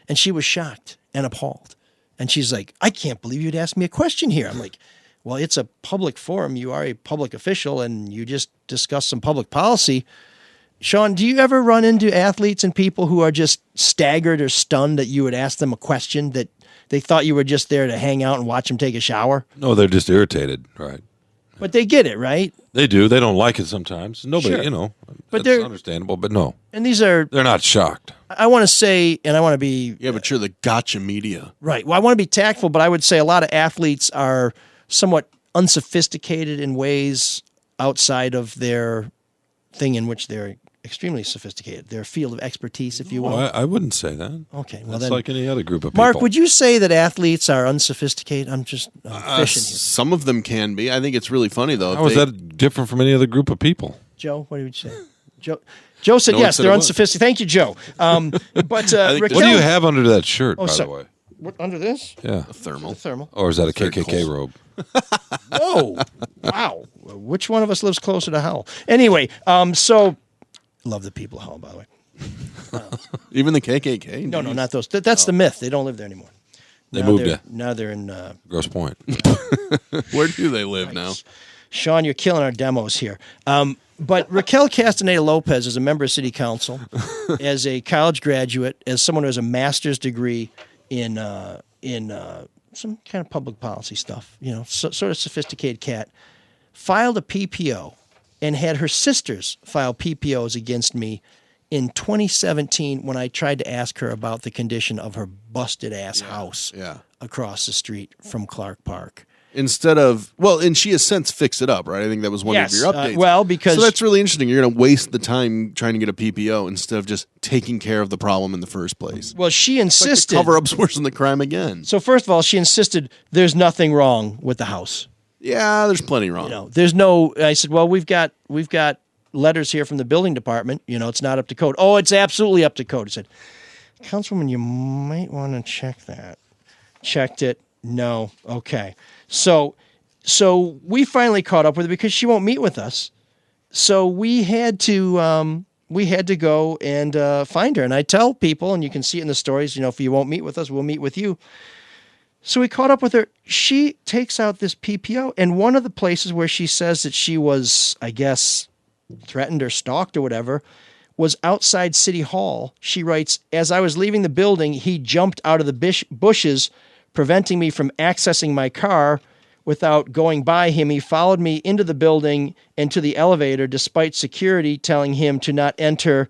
And she was shocked and appalled. And she's like, I can't believe you'd ask me a question here. I'm like, well, it's a public forum. You are a public official, and you just discussed some public policy. Sean, do you ever run into athletes and people who are just staggered or stunned that you would ask them a question that they thought you were just there to hang out and watch them take a shower? No, they're just irritated, right? But they get it, right? They do. They don't like it sometimes. Nobody, Sure. But they're understandable. But no, and they're not shocked. I want to say, and I want to be but you're the gotcha media, right. Well, I want to be tactful, but I would say a lot of athletes are somewhat unsophisticated in ways outside of their thing in which they're extremely sophisticated. Their field of expertise, if you will. Well, I wouldn't say that. Okay, well that's then, like any other group of people. Mark, would you say that athletes are unsophisticated? I'm just fishing here. Some of them can be. I think it's really funny though. How is that different from any other group of people? Joe, what did you say? Joe said yes, they're unsophisticated. Thank you, Joe. But Raquel, what do you have under that shirt, by the way? What, under this? Yeah, a thermal. Or is that a KKK robe? Whoa! Wow. Which one of us lives closer to hell? Anyway, so love the people of hell, by the way. Even the KKK? No, not those. That's the myth. They don't live there anymore. They moved it. Now they're in Grosse Pointe. Where do they live now? Sean, you're killing our demos here. But Raquel Castaneda Lopez is a member of City Council, as a college graduate, as someone who has a master's degree in some kind of public policy stuff, sort of sophisticated cat, filed a PPO and had her sisters file PPOs against me in 2017 when I tried to ask her about the condition of her busted-ass house across the street from Clark Park. Instead of, and she has since fixed it up, right? I think that was one of your updates. Because... So that's really interesting. You're going to waste the time trying to get a PPO instead of just taking care of the problem in the first place. Well, she insisted... Like cover-up's worse than the crime again. So first of all, she insisted there's nothing wrong with the house. Yeah, there's plenty wrong. There's no... I said, well, we've got letters here from the building department. It's not up to code. Oh, it's absolutely up to code. I said, Councilwoman, you might want to check that. Checked it. No. Okay. So we finally caught up with her because she won't meet with us. So we had to go and find her. And I tell people, and you can see it in the stories, if you won't meet with us, we'll meet with you. So we caught up with her. She takes out this PPO, and one of the places where she says that she was, I guess, threatened or stalked or whatever, was outside City Hall. She writes, as I was leaving the building, he jumped out of the bushes, preventing me from accessing my car. Without going by him, he followed me into the building and to the elevator, despite security telling him to not enter.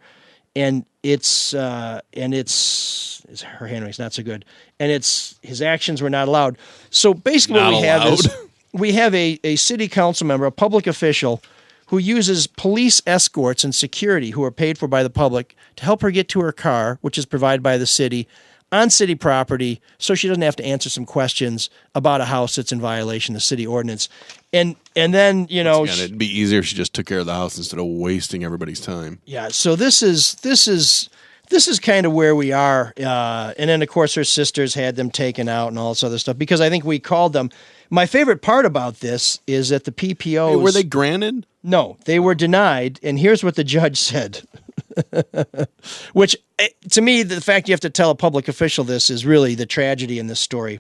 And her handwriting's not so good. And his actions were not allowed. So basically, what we have a city council member, a public official, who uses police escorts and security who are paid for by the public to help her get to her car, which is provided by the city, on city property, so she doesn't have to answer some questions about a house that's in violation of the city ordinance. And then, it'd be easier if she just took care of the house instead of wasting everybody's time. Yeah, so this is kind of where we are. And then, of course, her sisters had them taken out and all this other stuff, because I think we called them. My favorite part about this is that the PPOs... Hey, were they granted? No, they were denied, and here's what the judge said. Which, to me, the fact you have to tell a public official this is really the tragedy in this story.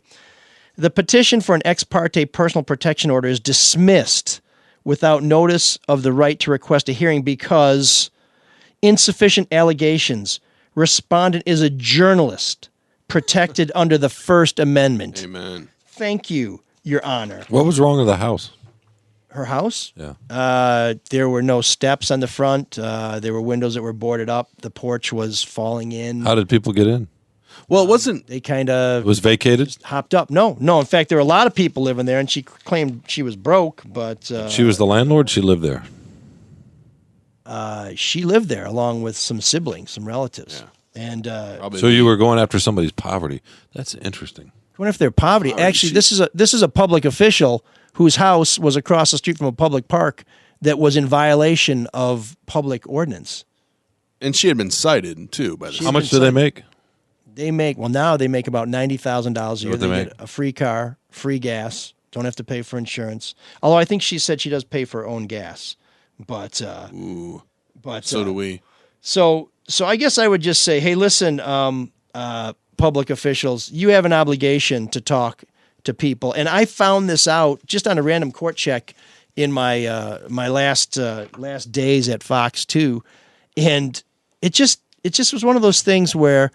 The petition for an ex parte personal protection order is dismissed without notice of the right to request a hearing because insufficient allegations. Respondent is a journalist protected under the First Amendment. Amen. Thank you, Your Honor. What was wrong with the house? Her house? Yeah. There were no steps on the front. There were windows that were boarded up. The porch was falling in. How did people get in? Well, it wasn't... They kind of... It was vacated? Hopped up. No. In fact, there were a lot of people living there, and she claimed she was broke, but... She was the landlord? She lived there? She lived there along with some siblings, some relatives. Yeah. And so you were going after somebody's poverty. That's interesting. Going after their poverty. Actually, this is a public official whose house was across the street from a public park that was in violation of public ordinance. And she had been cited, too. How much do they make? Now they make about $90,000 a year. They get a free car, free gas, don't have to pay for insurance. Although I think she said she does pay for her own gas. But so do we. So I guess I would just say, hey, listen, public officials, you have an obligation to talk to people. And I found this out just on a random court check in my my last days at Fox 2, and it just was one of those things where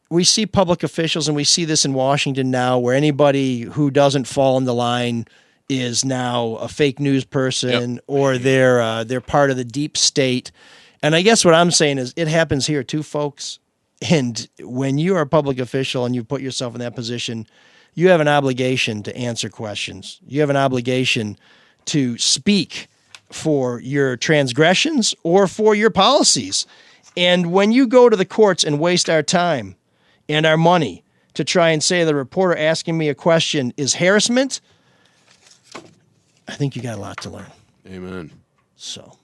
we see public officials, and we see this in Washington now, where anybody who doesn't fall in the line is now a fake news person, or they're part of the deep state. And I guess what I'm saying is it happens here too, folks. And when you are a public official and you put yourself in that position, you have an obligation to answer questions. You have an obligation to speak for your transgressions or for your policies. And when you go to the courts and waste our time and our money to try and say the reporter asking me a question is harassment, I think you got a lot to learn. Amen. So,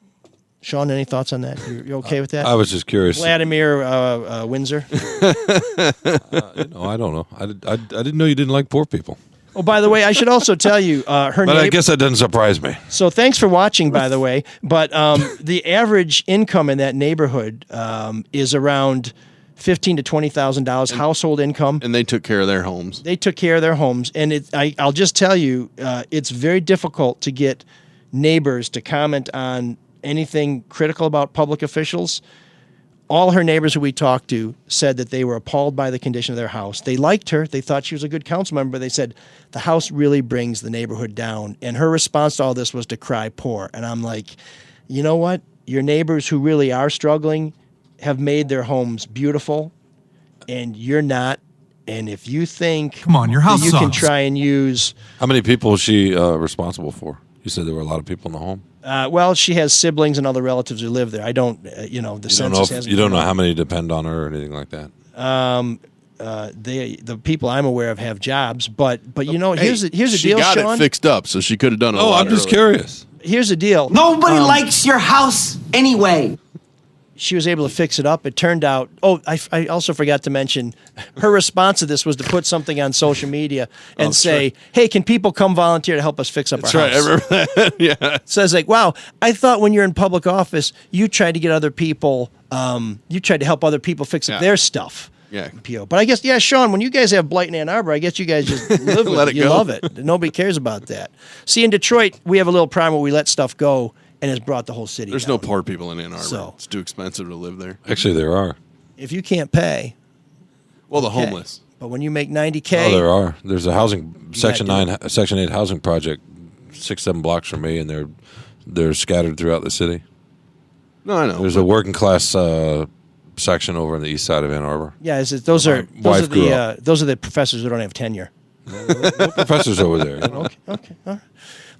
Sean, any thoughts on that? You okay with that? I was just curious. Vladimir Windsor? I don't know. I didn't know you didn't like poor people. Oh, by the way, I should also tell you her But I guess that doesn't surprise me. So thanks for watching, by the way. But the average income in that neighborhood is around $15,000 to $20,000 household income. And they took care of their homes. They took care of their homes. And I'll just tell you, it's very difficult to get neighbors to comment on anything critical about public officials. All her neighbors who we talked to said that they were appalled by the condition of their house. They liked her. They thought she was a good council member. But they said the house really brings the neighborhood down. And her response to all this was to cry poor. And I'm like, you know what? Your neighbors who really are struggling have made their homes beautiful, and you're not. And if you think come on, your house you sucks. Can try and use. How many people is she responsible for? You said there were a lot of people in the home. Well, she has siblings and other relatives who live there. I don't, the census hasn't. You don't know how many depend on her or anything like that. The people I'm aware of have jobs, but here's the deal, She got Sean. it fixed up, so she could have done it. I'm just curious. Here's the deal. Nobody likes your house anyway. She was able to fix it up. It turned out. Oh, I also forgot to mention her response to this was to put something on social media and say, "Hey, can people come volunteer to help us fix up our house?" That's right. I remember that. Yeah. So it's like, wow, I thought when you're in public office, you tried to get other people, you tried to help other people fix up their stuff. Yeah. PO. But I guess, Sean, when you guys have blight in Ann Arbor, I guess you guys just live with Let it. it You go. love it. Nobody cares about that. See, in Detroit, we have a little problem where we let stuff go, and it's brought the whole city There's down. no poor people in Ann Arbor. So- It's too expensive to live there. Actually, there are. If you can't pay, Well, the okay. homeless. But when you make $90K, Oh, there are. There's a housing Section gotta 9, Section 8 housing project, 6-7 blocks from me, and they're scattered throughout the city. No, I know. There's a working class section over on the east side of Ann Arbor. yeah, those are grew up. the professors who don't have tenure. No professors over there. You know? Okay, all right.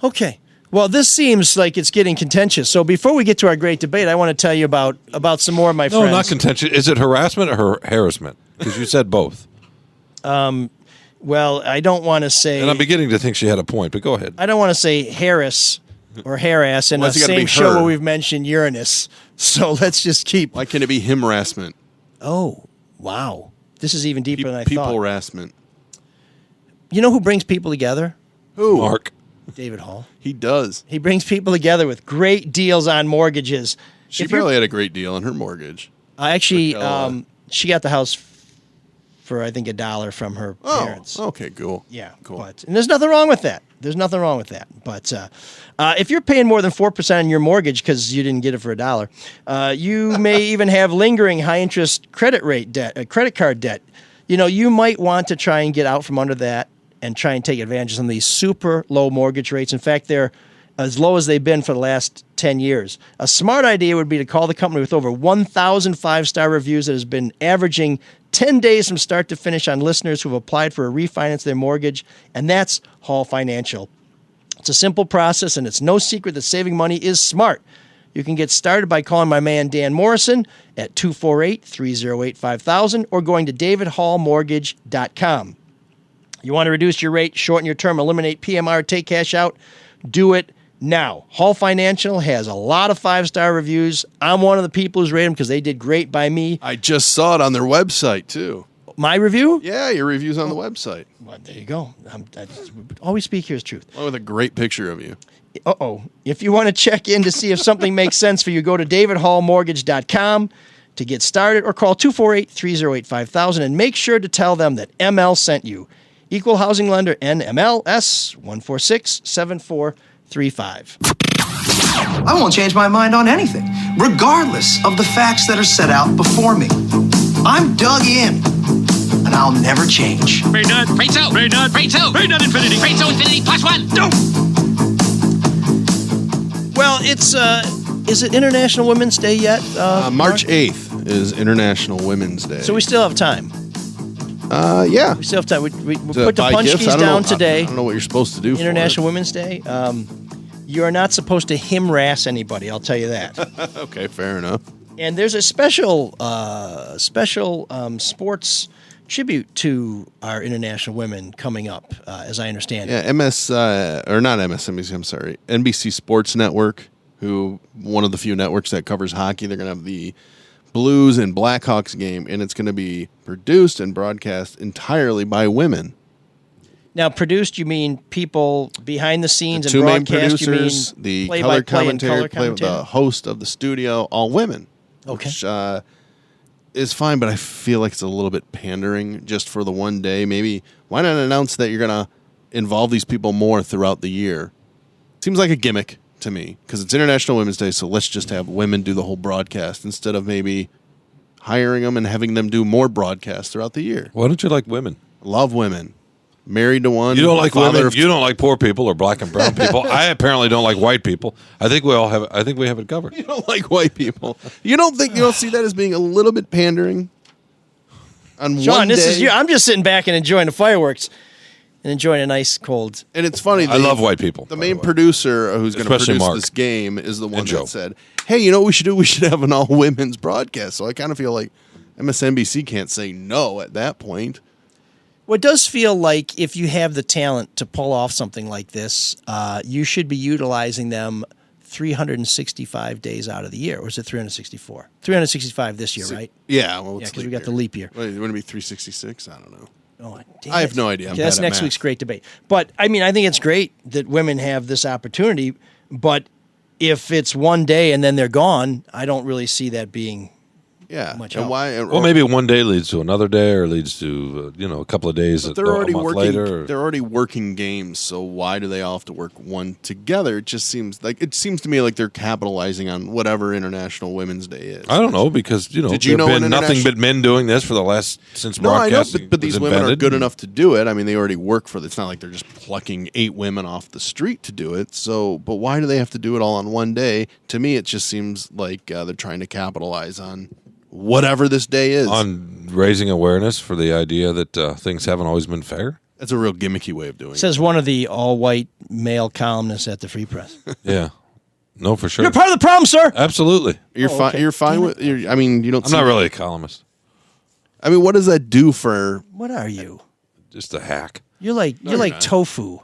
Okay. Well, this seems like it's getting contentious. So before we get to our great debate, I want to tell you about some more of my No, friends. not contentious. Is it harassment or harassment? Because you said both. Well, I don't want to say. And I'm beginning to think she had a point, but go ahead. I don't want to say harass or harass in Why the has it gotta same be show her? where we've mentioned Uranus. So let's just keep. Why can't it be him harassment? Oh, wow. This is even deeper than I People thought. harassment. You know who brings people together? Who? Mark. David Hall. He does. He brings people together with great deals on mortgages. She If you're- probably had a great deal on her mortgage. Actually, Raquel, she got the house for, I think, $1 from her parents. Okay, cool. Yeah, Cool. and there's nothing wrong with that. There's nothing wrong with that. But if you're paying more than 4% on your mortgage because you didn't get it for $1, you may even have lingering high interest credit card debt. You might want to try and get out from under that and try and take advantage of some of these super low mortgage rates. In fact, they're as low as they've been for the last 10 years. A smart idea would be to call the company with over 1,000 5-star reviews that has been averaging 10 days from start to finish on listeners who have applied for a refinance of their mortgage, and that's Hall Financial. It's a simple process, and it's no secret that saving money is smart. You can get started by calling my man Dan Morrison at 248-308-5000 or going to davidhallmortgage.com. You want to reduce your rate, shorten your term, eliminate PMR, take cash out? Do it now. Hall Financial has a lot of 5-star reviews. I'm one of the people who's rated them because they did great by me. I just saw it on their website, too. My review? Yeah, your review's on the website. Well, there you go. All we speak here is truth. Along with a great picture of you. Uh-oh. If you want to check in to see if something makes sense for you, go to davidhallmortgage.com to get started or call 248-308-5000 and make sure to tell them that ML sent you. Equal Housing Lender, NMLS 1467435. I won't change my mind on anything, regardless of the facts that are set out before me. I'm dug in, and I'll never change. Brain nut. Brain two. Brain nut. Brain two. Brain nut infinity. Brain two infinity plus one. No. Well, it's is it International Women's Day yet? March 8th is International Women's Day. So we still have time. Yeah. We still have time. We To put the buy punch gifts? keys I don't down know. today. I don't know what you're supposed to do for International Women's Day. You are not supposed to him-rass anybody, I'll tell you that. Okay, fair enough. And there's a special sports tribute to our international women coming up, as I understand it. Yeah, not MSNBC, I'm sorry, NBC Sports Network, who one of the few networks that covers hockey. They're going to have the Blues and Blackhawks game, and it's going to be produced and broadcast entirely by women. Now, produced, you mean people behind the scenes The two and main broadcast? producers, You mean the play color by play and commentator, color commentator? the host of the studio, all women. Okay. Which is fine, but I feel like it's a little bit pandering just for the one day. Maybe why not announce that you're going to involve these people more throughout the year? Seems like a gimmick to me because it's International Women's Day, so let's just have women do the whole broadcast instead of maybe hiring them and having them do more broadcasts throughout the year. Why don't you like women? Love women. Married to one. You don't like father women. of- You don't like poor people or black and brown people. I apparently don't like white people. I think we have it covered. You don't like white people. You don't see that as being a little bit pandering? On Sean, one this day? is you. I'm just sitting back and enjoying the fireworks and enjoying a nice cold. And it's funny. I love white people. The main producer who's going to Especially produce Mark. this game is the one And Joe. that said, "Hey, you know what we should do? We should have an all women's broadcast." So I kind of feel like MSNBC can't say no at that point. Well, it does feel like if you have the talent to pull off something like this, you should be utilizing them 365 days out of the year. Or is it 364? 365 this year, right? Yeah, well, Yeah, because we got the leap year. Wait, wouldn't it be 366? I don't know. Oh, I have no idea. I'm Okay, that's bad at next math. week's great debate. But, I mean, I think it's great that women have this opportunity. But if it's one day and then they're gone, I don't really see that being much and help. why? Well, maybe one day leads to another day, or leads to a couple of days. But they're already a month working. later. They're already working games. So why do they all have to work one together? It seems to me like they're capitalizing on whatever International Women's Day is. I don't know because Did you there've know been an nothing international- but men doing this for the last since No, I know, broadcasting. but these was women are invented. good enough to do it. I mean, they already work for it. It's not like they're just plucking 8 women off the street to do it. So, but why do they have to do it all on one day? To me, it just seems like they're trying to capitalize on whatever this day is. On raising awareness for the idea that things haven't always been fair. That's a real gimmicky way of doing it. Says one of the all-white male columnists at the Free Press. Yeah, no, for sure. You're part of the problem, sir. Absolutely. You're fine. okay. You're fine with. I mean, you don't. I'm not really a columnist. I mean, what does that do for? What are you? Just a hack. You're like not. tofu.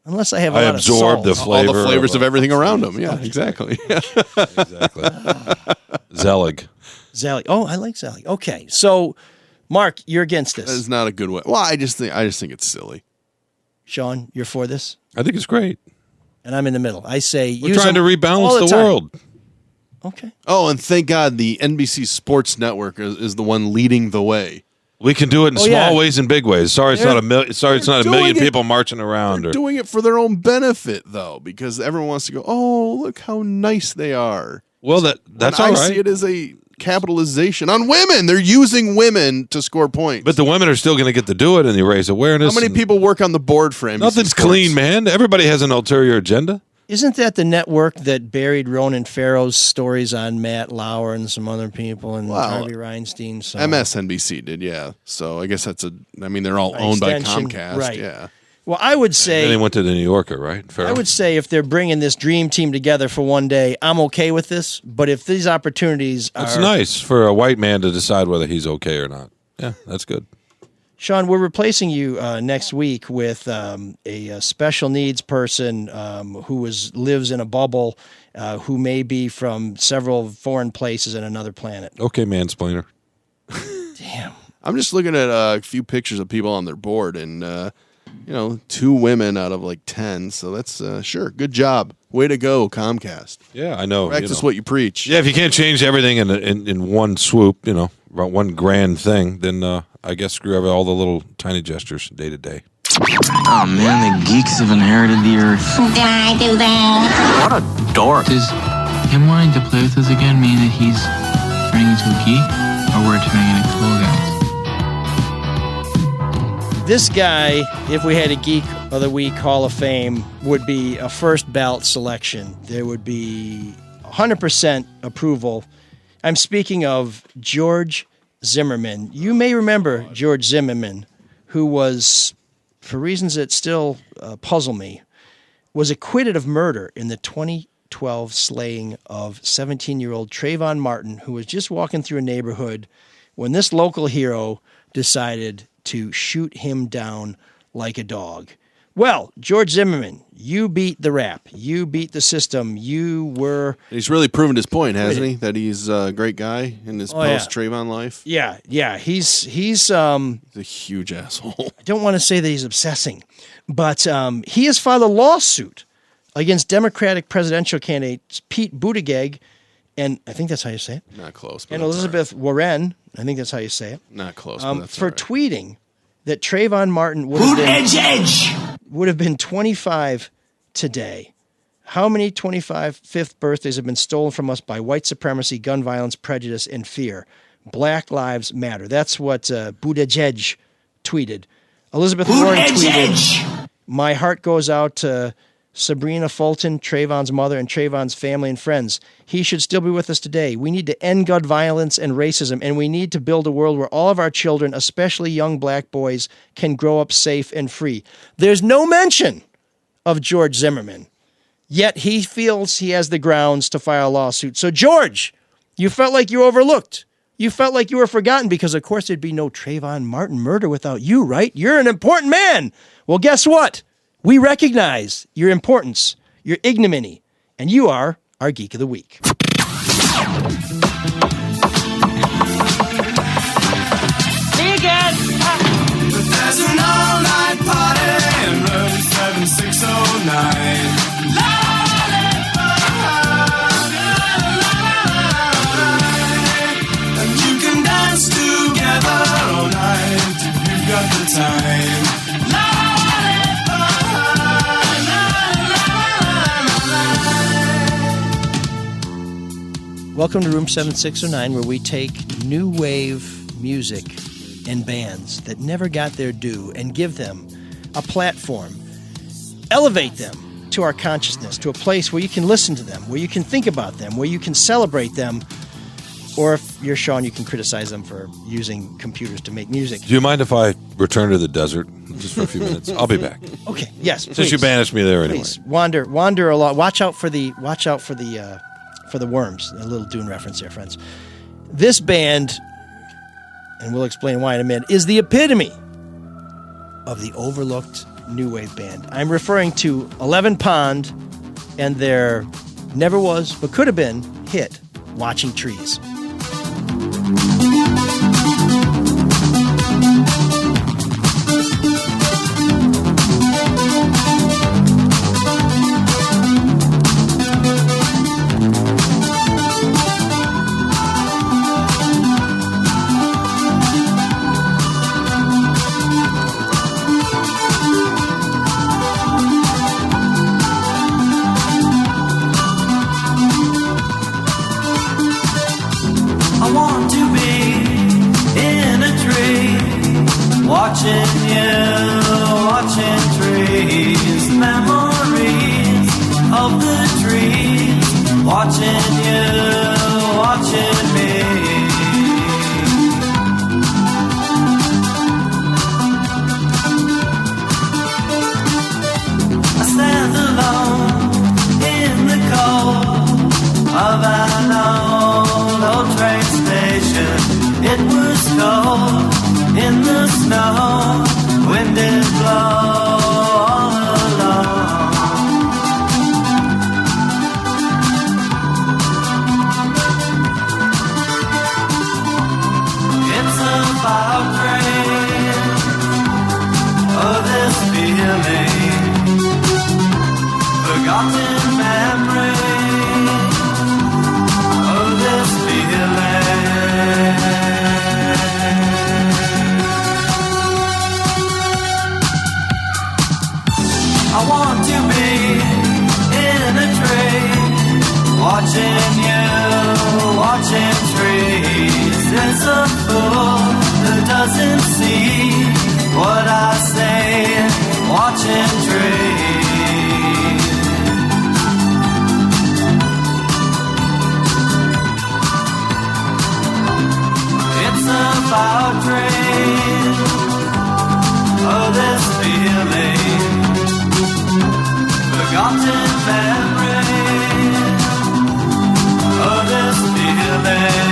Unless I have a I lot absorb of the salt. All flavor the flavors of everything around them. Yeah, exactly. Exactly. Zelig. Zally. Oh, I like Zally. Okay, so Mark, you're against That this. is not a good way. Well, I just think it's silly. Sean, you're for this, I think it's great. and I'm in the middle. I say We're use trying to them all rebalance the time. world. Okay. Oh, and thank God the NBC Sports Network is the one leading the way. We can do it in Oh, small yeah. ways and big ways. Sorry, it's not a million. Sorry, it's not a They're million doing it- people marching around. They're Or doing it for their own benefit, though, because everyone wants to go, oh, look how nice they are. well, that's When all I right. see it as a capitalization on women. They're using women to score points. But the women are still going to get to do it, and you raise awareness. how many and people work on the board for NBC Nothing's Sports? clean, man. Everybody has an ulterior agenda. Isn't that the network that buried Ronan Farrow's stories on Matt Lauer and some other people and Well, Harvey Reinstein? So MSNBC did, yeah. So I guess they're all owned by extension, Comcast. right. Yeah. Well, I would Then say they went to the New Yorker, right? Farrell? I would say if they're bringing this dream team together for one day, I'm okay with this. But if these opportunities are It's nice for a white man to decide whether he's okay or not. Yeah, that's good. Sean, we're replacing you next week with a special needs person who lives in a bubble, who may be from several foreign places in another planet. Okay, mansplainer. Damn. I'm just looking at a few pictures of people on their board, and 2 women out of like 10. So that's sure, good job, way to go, Comcast. Yeah, I know. Practice what you preach. Yeah, if you can't change everything in one swoop, about one grand thing, then I guess screw over all the little tiny gestures day to day. Oh man, the geeks have inherited the earth. Did I do that? What a dork. Does him wanting to play with us again mean that he's turning into a geek? Or we're turning into cool guys? This guy, if we had a Geek of the Week Hall of Fame, would be a first ballot selection. There would be 100% approval. I'm speaking of George Zimmerman. You may remember George Zimmerman, who was, for reasons that still puzzle me, was acquitted of murder in the 2012 slaying of 17-year-old Trayvon Martin, who was just walking through a neighborhood when this local hero decided to shoot him down like a dog. Well, George Zimmerman, you beat the rap. You beat the system. You were... He's really proven his point, hasn't he? That he's a great guy in his post-Trayvon life. Yeah. He's a huge asshole. I don't want to say that he's obsessing, but he has filed a lawsuit against Democratic presidential candidates Pete Buttigieg, and I think that's how you say it. Not close. And Elizabeth Warren, I think that's how you say it. Not close. For tweeting that Trayvon Martin would have been 25 today. How many 25th birthdays have been stolen from us by white supremacy, gun violence, prejudice, and fear? Black Lives Matter. That's what Buttigieg tweeted. Elizabeth Warren tweeted, "My heart goes out to Sabrina Fulton, Trayvon's mother, and Trayvon's family and friends. He should still be with us today. We need to end gun violence and racism, and we need to build a world where all of our children, especially young black boys, can grow up safe and free." There's no mention of George Zimmerman, yet he feels he has the grounds to file a lawsuit. So, George, you felt like you were overlooked. You felt like you were forgotten because, of course, there'd be no Trayvon Martin murder without you, right? You're an important man. Well, guess what? We recognize your importance, your ignominy, and you are our Geek of the Week. There's an all-night party in room 7609. And you can dance together all night if you've got the time. Welcome to Room 7609, where we take new wave music and bands that never got their due and give them a platform, elevate them to our consciousness, to a place where you can listen to them, where you can think about them, where you can celebrate them, or if you're Sean, you can criticize them for using computers to make music. Do you mind if I return to the desert just for a few minutes? I'll be back. Okay, yes, Since you banished me there anyway. Please, wander a lot. Watch out for the worms. A little Dune reference here, friends. This band, and we'll explain why in a minute, is the epitome of the overlooked new wave band. I'm referring to 11 Pond and their never was but could have been hit, Watching Trees. Watching you, watching trees, memories of the trees. Watching you, watching me. I stand alone in the cold of an old train station. It was cold. In the snow, wind did blow all along. It's about rain, oh this feeling, forgotten memory, oh this feeling. train. Oh, this feeling, forgotten memory. Oh, this feeling.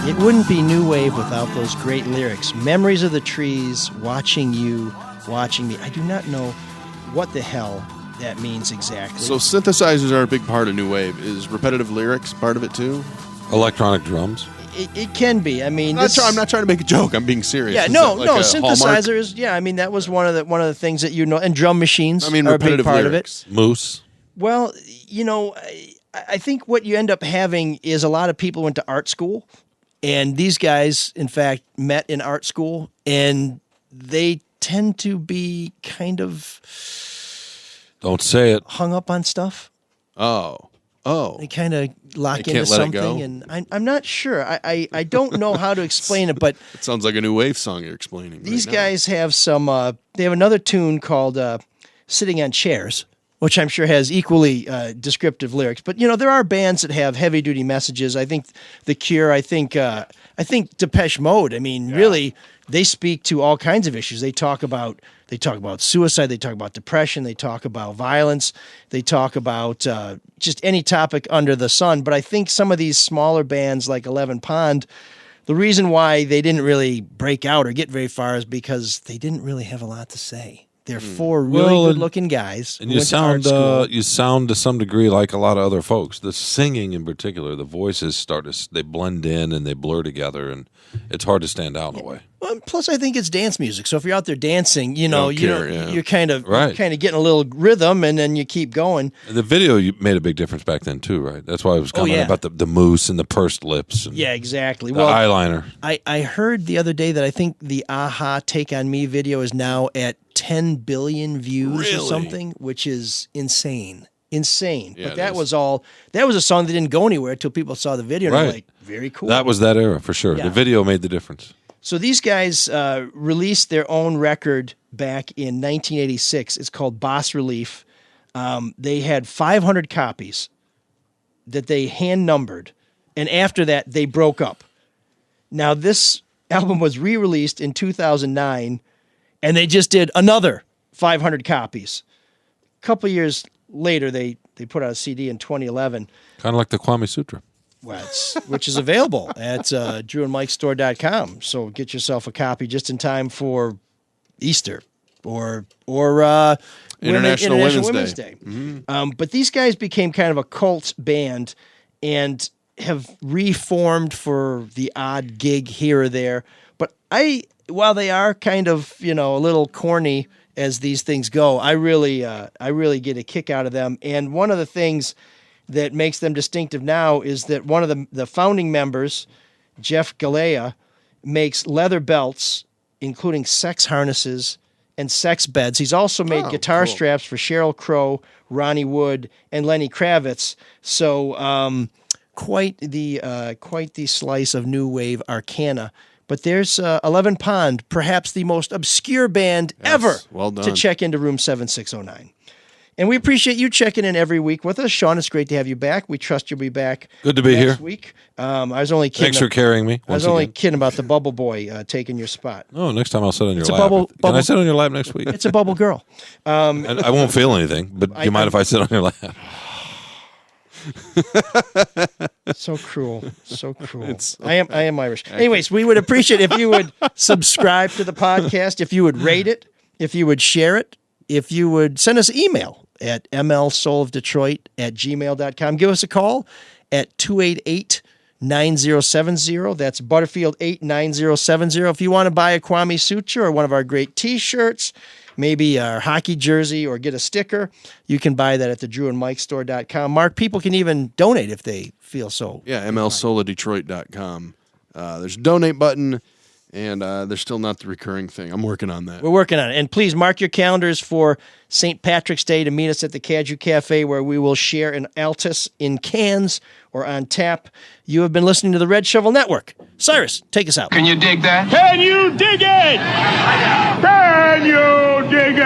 It wouldn't be New Wave without those great lyrics. Memories of the trees, watching you, watching me. I do not know what the hell that means exactly. So synthesizers are a big part of New Wave. Is repetitive lyrics part of it too? Electronic drums. It can be. I mean, I'm not trying to make a joke. I'm being serious. Yeah, Is no. that like a Synthesizers. Yeah, I mean that was one of the things that and drum machines. I mean, are a big repetitive part lyrics. of it. Moose. Well, I think what you end up having is a lot of people went to art school, and these guys, in fact, met in art school, and they tend to be kind of don't say it hung up on stuff. Oh. They kind of lock They into can't let it something, go? and I'm not sure. I don't know how to explain it, but It sounds like a New Wave song you're explaining. these right now. guys have some. They have another tune called "Sitting on Chairs," which I'm sure has equally descriptive lyrics. But there are bands that have heavy duty messages. I think The Cure. I think Depeche Mode. I mean, really, they speak to all kinds of issues. They talk about suicide. They talk about depression. They talk about violence. They talk about just any topic under the sun. But I think some of these smaller bands like 11 Pond, the reason why they didn't really break out or get very far is because they didn't really have a lot to say. They're four really good-looking guys. And who you went to art school. sound to some degree like a lot of other folks. The singing in particular, the voices they blend in and they blur together, and it's hard to stand out in a way. Well, plus, I think it's dance music. So if you're out there dancing, you're kind of getting a little rhythm, and then you keep going. The video made a big difference back then too, right? That's why I was commenting about the moose and the pursed lips. And yeah, exactly. The eyeliner. I heard the other day that I think the Aha Take on Me video is now at 10 billion views or something, which is insane. Yeah, but that was a song that didn't go anywhere until people saw the video, and they're like, very cool. That was that era for sure. Yeah. The video made the difference. So these guys released their own record back in 1986. It's called Boss Relief. They had 500 copies that they hand numbered, and after that they broke up. Now this album was re-released in 2009, and they just did another 500 copies. A couple years later, they put out a CD in 2011. Kind of like the Kwame Sutra. which is available at drewandmikestore.com. So get yourself a copy just in time for Easter or International Women's Day. Mm-hmm. But these guys became kind of a cult band and have reformed for the odd gig here or there. But while they are kind of, a little corny as these things go, I really get a kick out of them. And one of the things that makes them distinctive now is that one of the founding members, Jeff Galea, makes leather belts, including sex harnesses and sex beds. He's also made guitar straps for Sheryl Crow, Ronnie Wood, and Lenny Kravitz. So quite the slice of new wave arcana. But there's 11 Pond, perhaps the most obscure band ever well done. to check into room 7609. And we appreciate you checking in every week with us. Sean, it's great to have you back. We trust you'll be back. Good to be next here. Week. I was only kidding. Thanks for carrying me. I was only kidding about the bubble boy taking your spot. Oh, next time I'll sit on your lap. Bubble, Can I sit on your lap next week? It's a bubble girl. And I won't feel anything, but do you mind if I sit on your lap? So cruel. I am Irish. Anyways, we would appreciate if you would subscribe to the podcast, if you would rate it, if you would share it, if you would send us an email at mlsoulofdetroit@gmail.com. Give us a call at 288-9070. That's Butterfield 89070. If you want to buy a Kwame Suture or one of our great T-shirts, maybe our hockey jersey or get a sticker, you can buy that at the drewandmikestore.com. Mark, people can even donate if they feel so. Yeah, mlsoulofdetroit.com. There's a donate button, and there's still not the recurring thing. I'm working on that. We're working on it. And please mark your calendars for St. Patrick's Day to meet us at the Caju Cafe, where we will share an Altus in cans or on tap. You have been listening to the Red Shovel Network. Cyrus, take us out. Can you dig that? Can you dig it? Can you dig it?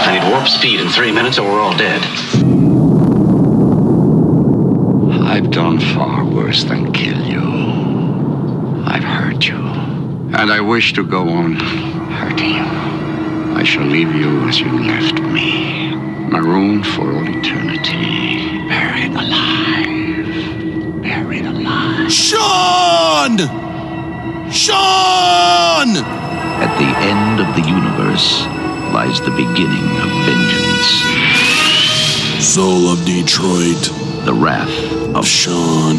I need warp speed in 3 minutes or we're all dead. I've done far worse than kill you. I've hurt you. And I wish to go on hurting you. I shall leave you as you left me. Marooned for all eternity. Buried alive. Buried alive. Sean! Sean! At the end of the universe lies the beginning of vengeance. Soul of Detroit. The wrath of Sean.